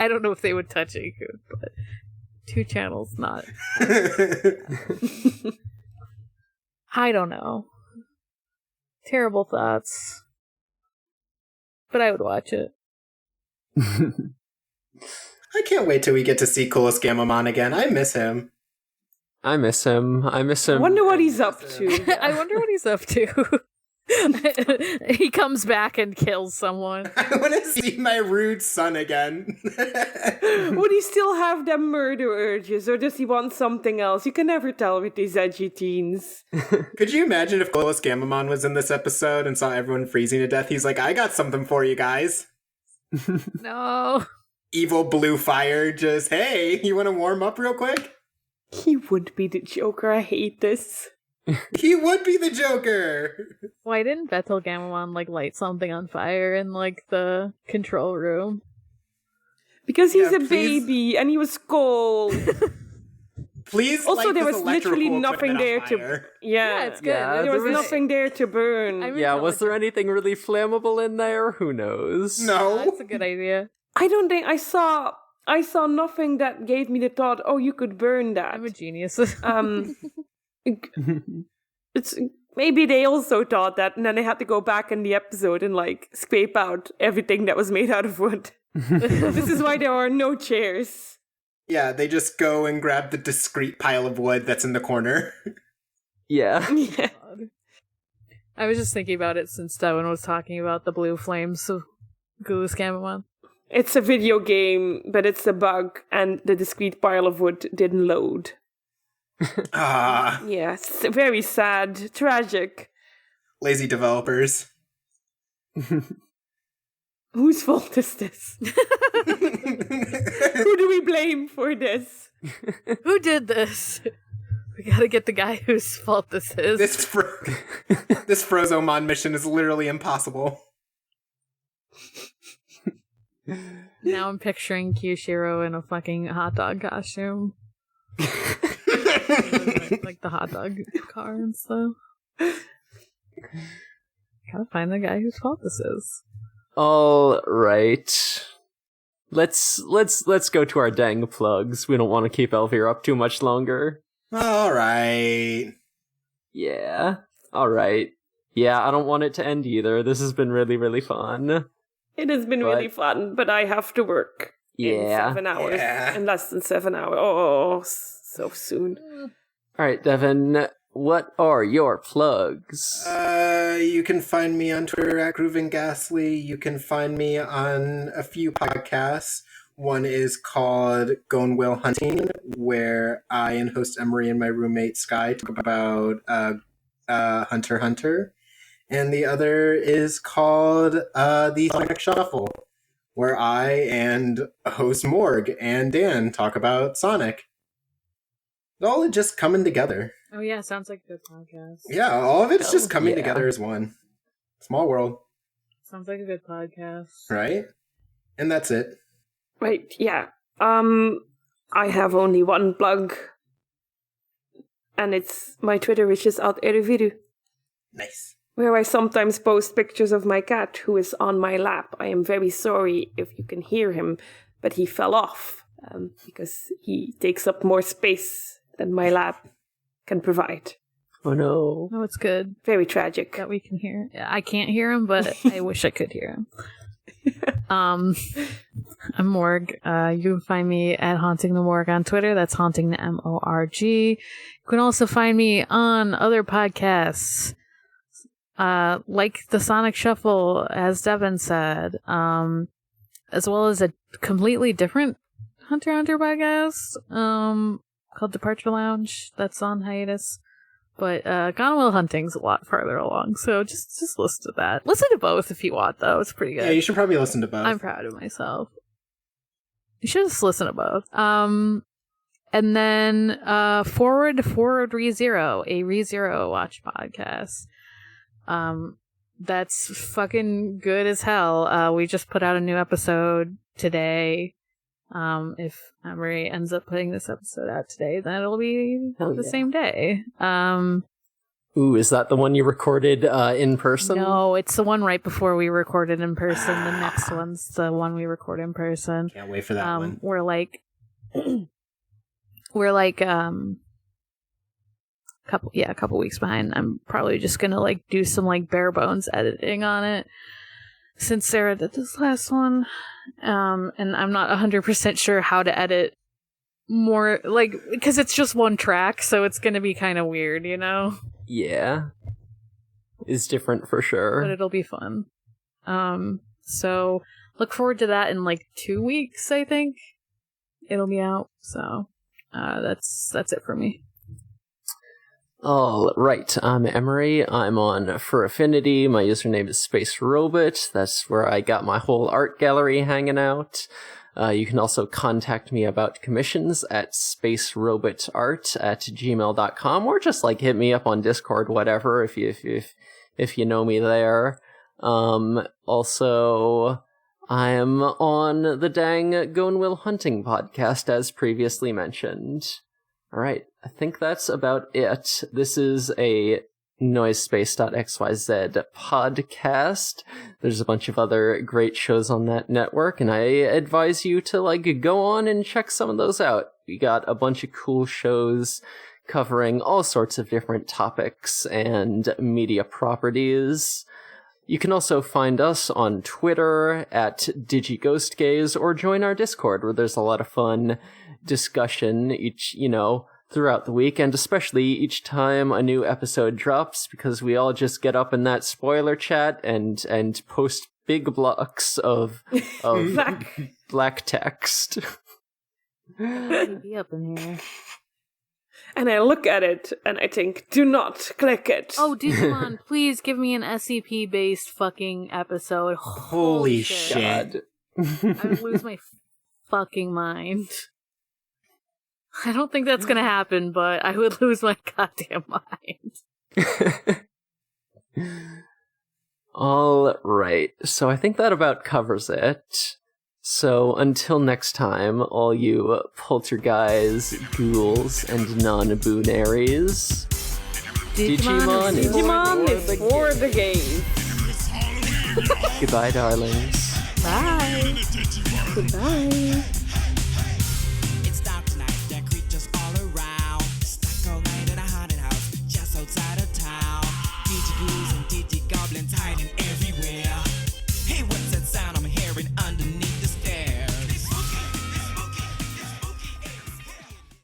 I don't know if they would touch Aku, but 2channel's not. I don't know. Terrible thoughts. But I would watch it. I can't wait till we get to see Coolest Gammamon again. I miss him. I miss him. I wonder what he's up to. I wonder what he's up to. He comes back and kills someone. I want to see my rude son again. Would he still have them murder urges, or does he want something else? You can never tell with these edgy teens. Could you imagine if Golos Gamamon was in this episode and saw everyone freezing to death? He's like, I got something for you guys. No. Evil blue fire, just, hey, you want to warm up real quick? He would be the Joker. I hate this. He would be the Joker! Why didn't Bethel Gamamon, light something on fire in, the control room? Because he's a baby, and he was cold. Please also, light there this was literally electrical nothing there to... fire. Yeah, it's good. Yeah, there was nothing there to burn. Yeah, was there anything really flammable in there? Who knows? No. That's a good idea. I don't think I saw nothing that gave me the thought, oh, you could burn that. I'm a genius. It's maybe they also thought that, and then they had to go back in the episode and scrape out everything that was made out of wood. This is why there are no chairs. Yeah, they just go and grab the discrete pile of wood that's in the corner. Yeah. Yeah. I was just thinking about it since Devon was talking about the blue flames of Golos Gamamon. It's a video game, but it's a bug, and the discrete pile of wood didn't load. Yes, very sad, tragic. Lazy developers. Whose fault is this? Who do we blame for this? Who did this? We gotta get the guy whose fault this is. This Frozomon mission is literally impossible. Now I'm picturing Kyushiro in a fucking hot dog costume. Like the hot dog car and stuff. Gotta find the guy whose fault this is. All right. Let's go to our dang plugs. We don't want to keep Elvira up too much longer. All right. Yeah. All right. Yeah, I don't want it to end either. This has been really, really fun. It has been really fun, but I have to work. In 7 hours. Yeah. In less than 7 hours. Oh, so soon. All right, Devon, what are your plugs? You can find me on Twitter at GroovingGhastly. You can find me on a few podcasts. One is called Gone Whale Hunting, where I and host Emery and my roommate Sky talk about Hunter x Hunter. And the other is called The Sonic Shuffle, where I and host Morg and Dan talk about Sonic. It's all just coming together. Oh yeah, sounds like a good podcast. Yeah, all of it's just coming together as one. Small world. Sounds like a good podcast. Right? And that's it. Right, yeah. I have only one plug. And it's my Twitter, which is @Ereviru. Nice. Where I sometimes post pictures of my cat who is on my lap. I am very sorry if you can hear him, but he fell off because he takes up more space than my lap can provide. Oh no. Oh, it's good Very tragic. that we can hear. I can't hear him, but I wish I could hear him. I'm Morg. You can find me at Haunting the Morg on Twitter. That's Haunting the MORG. You can also find me on other podcasts, like the Sonic Shuffle, as Devon said, as well as a completely different Hunter x Hunter podcast, called Departure Lounge. That's on hiatus. But Gone Whale Hunting's a lot farther along, so just listen to that. Listen to both if you want, though. It's pretty good. Yeah, you should probably listen to both. I'm proud of myself. You should just listen to both. And then Forward ReZero, a ReZero watch podcast. That's fucking good as hell. We just put out a new episode today. If Emery ends up putting this episode out today, then it'll be the same day. Ooh, is that the one you recorded in person? No, it's the one right before we recorded in person. The next one's the one we record in person. Can't wait for that one. We're like a couple weeks behind. I'm probably just gonna do some bare bones editing on it, since Sarah did this last one. And I'm not 100% sure how to edit more, like, because it's just one track, so it's gonna be kind of weird, you know? Yeah. Is different for sure. But it'll be fun. So look forward to that in like 2 weeks, I think. It'll be out, so that's it for me. All right, I'm Emery. I'm on For Affinity. My username is Space Robot. That's where I got my whole art gallery hanging out. You can also contact me about commissions at spacerobotart@gmail.com, or just like hit me up on Discord, whatever, if you know me there. Also, I am on the dang Gone Will Hunting podcast, as previously mentioned. All right, I think that's about it. This is a noisespace.xyz podcast. There's a bunch of other great shows on that network, and I advise you to like go on and check some of those out. We got a bunch of cool shows covering all sorts of different topics and media properties. You can also find us on Twitter at DigiGhostGaze, or join our Discord, where there's a lot of fun discussion throughout the week, and especially each time a new episode drops, because we all just get up in that spoiler chat and post big blocks of black text. Be up in here. And I look at it and I think, do not click it. Oh, Digimon, please give me an SCP-based fucking episode. Holy shit. I would lose my fucking mind. I don't think that's gonna happen, but I would lose my goddamn mind. All right, so I think that about covers it. So until next time, all you poltergeists, ghouls, and non-boonaries, Digimon is for the game. Goodbye, darlings. Bye. Goodbye.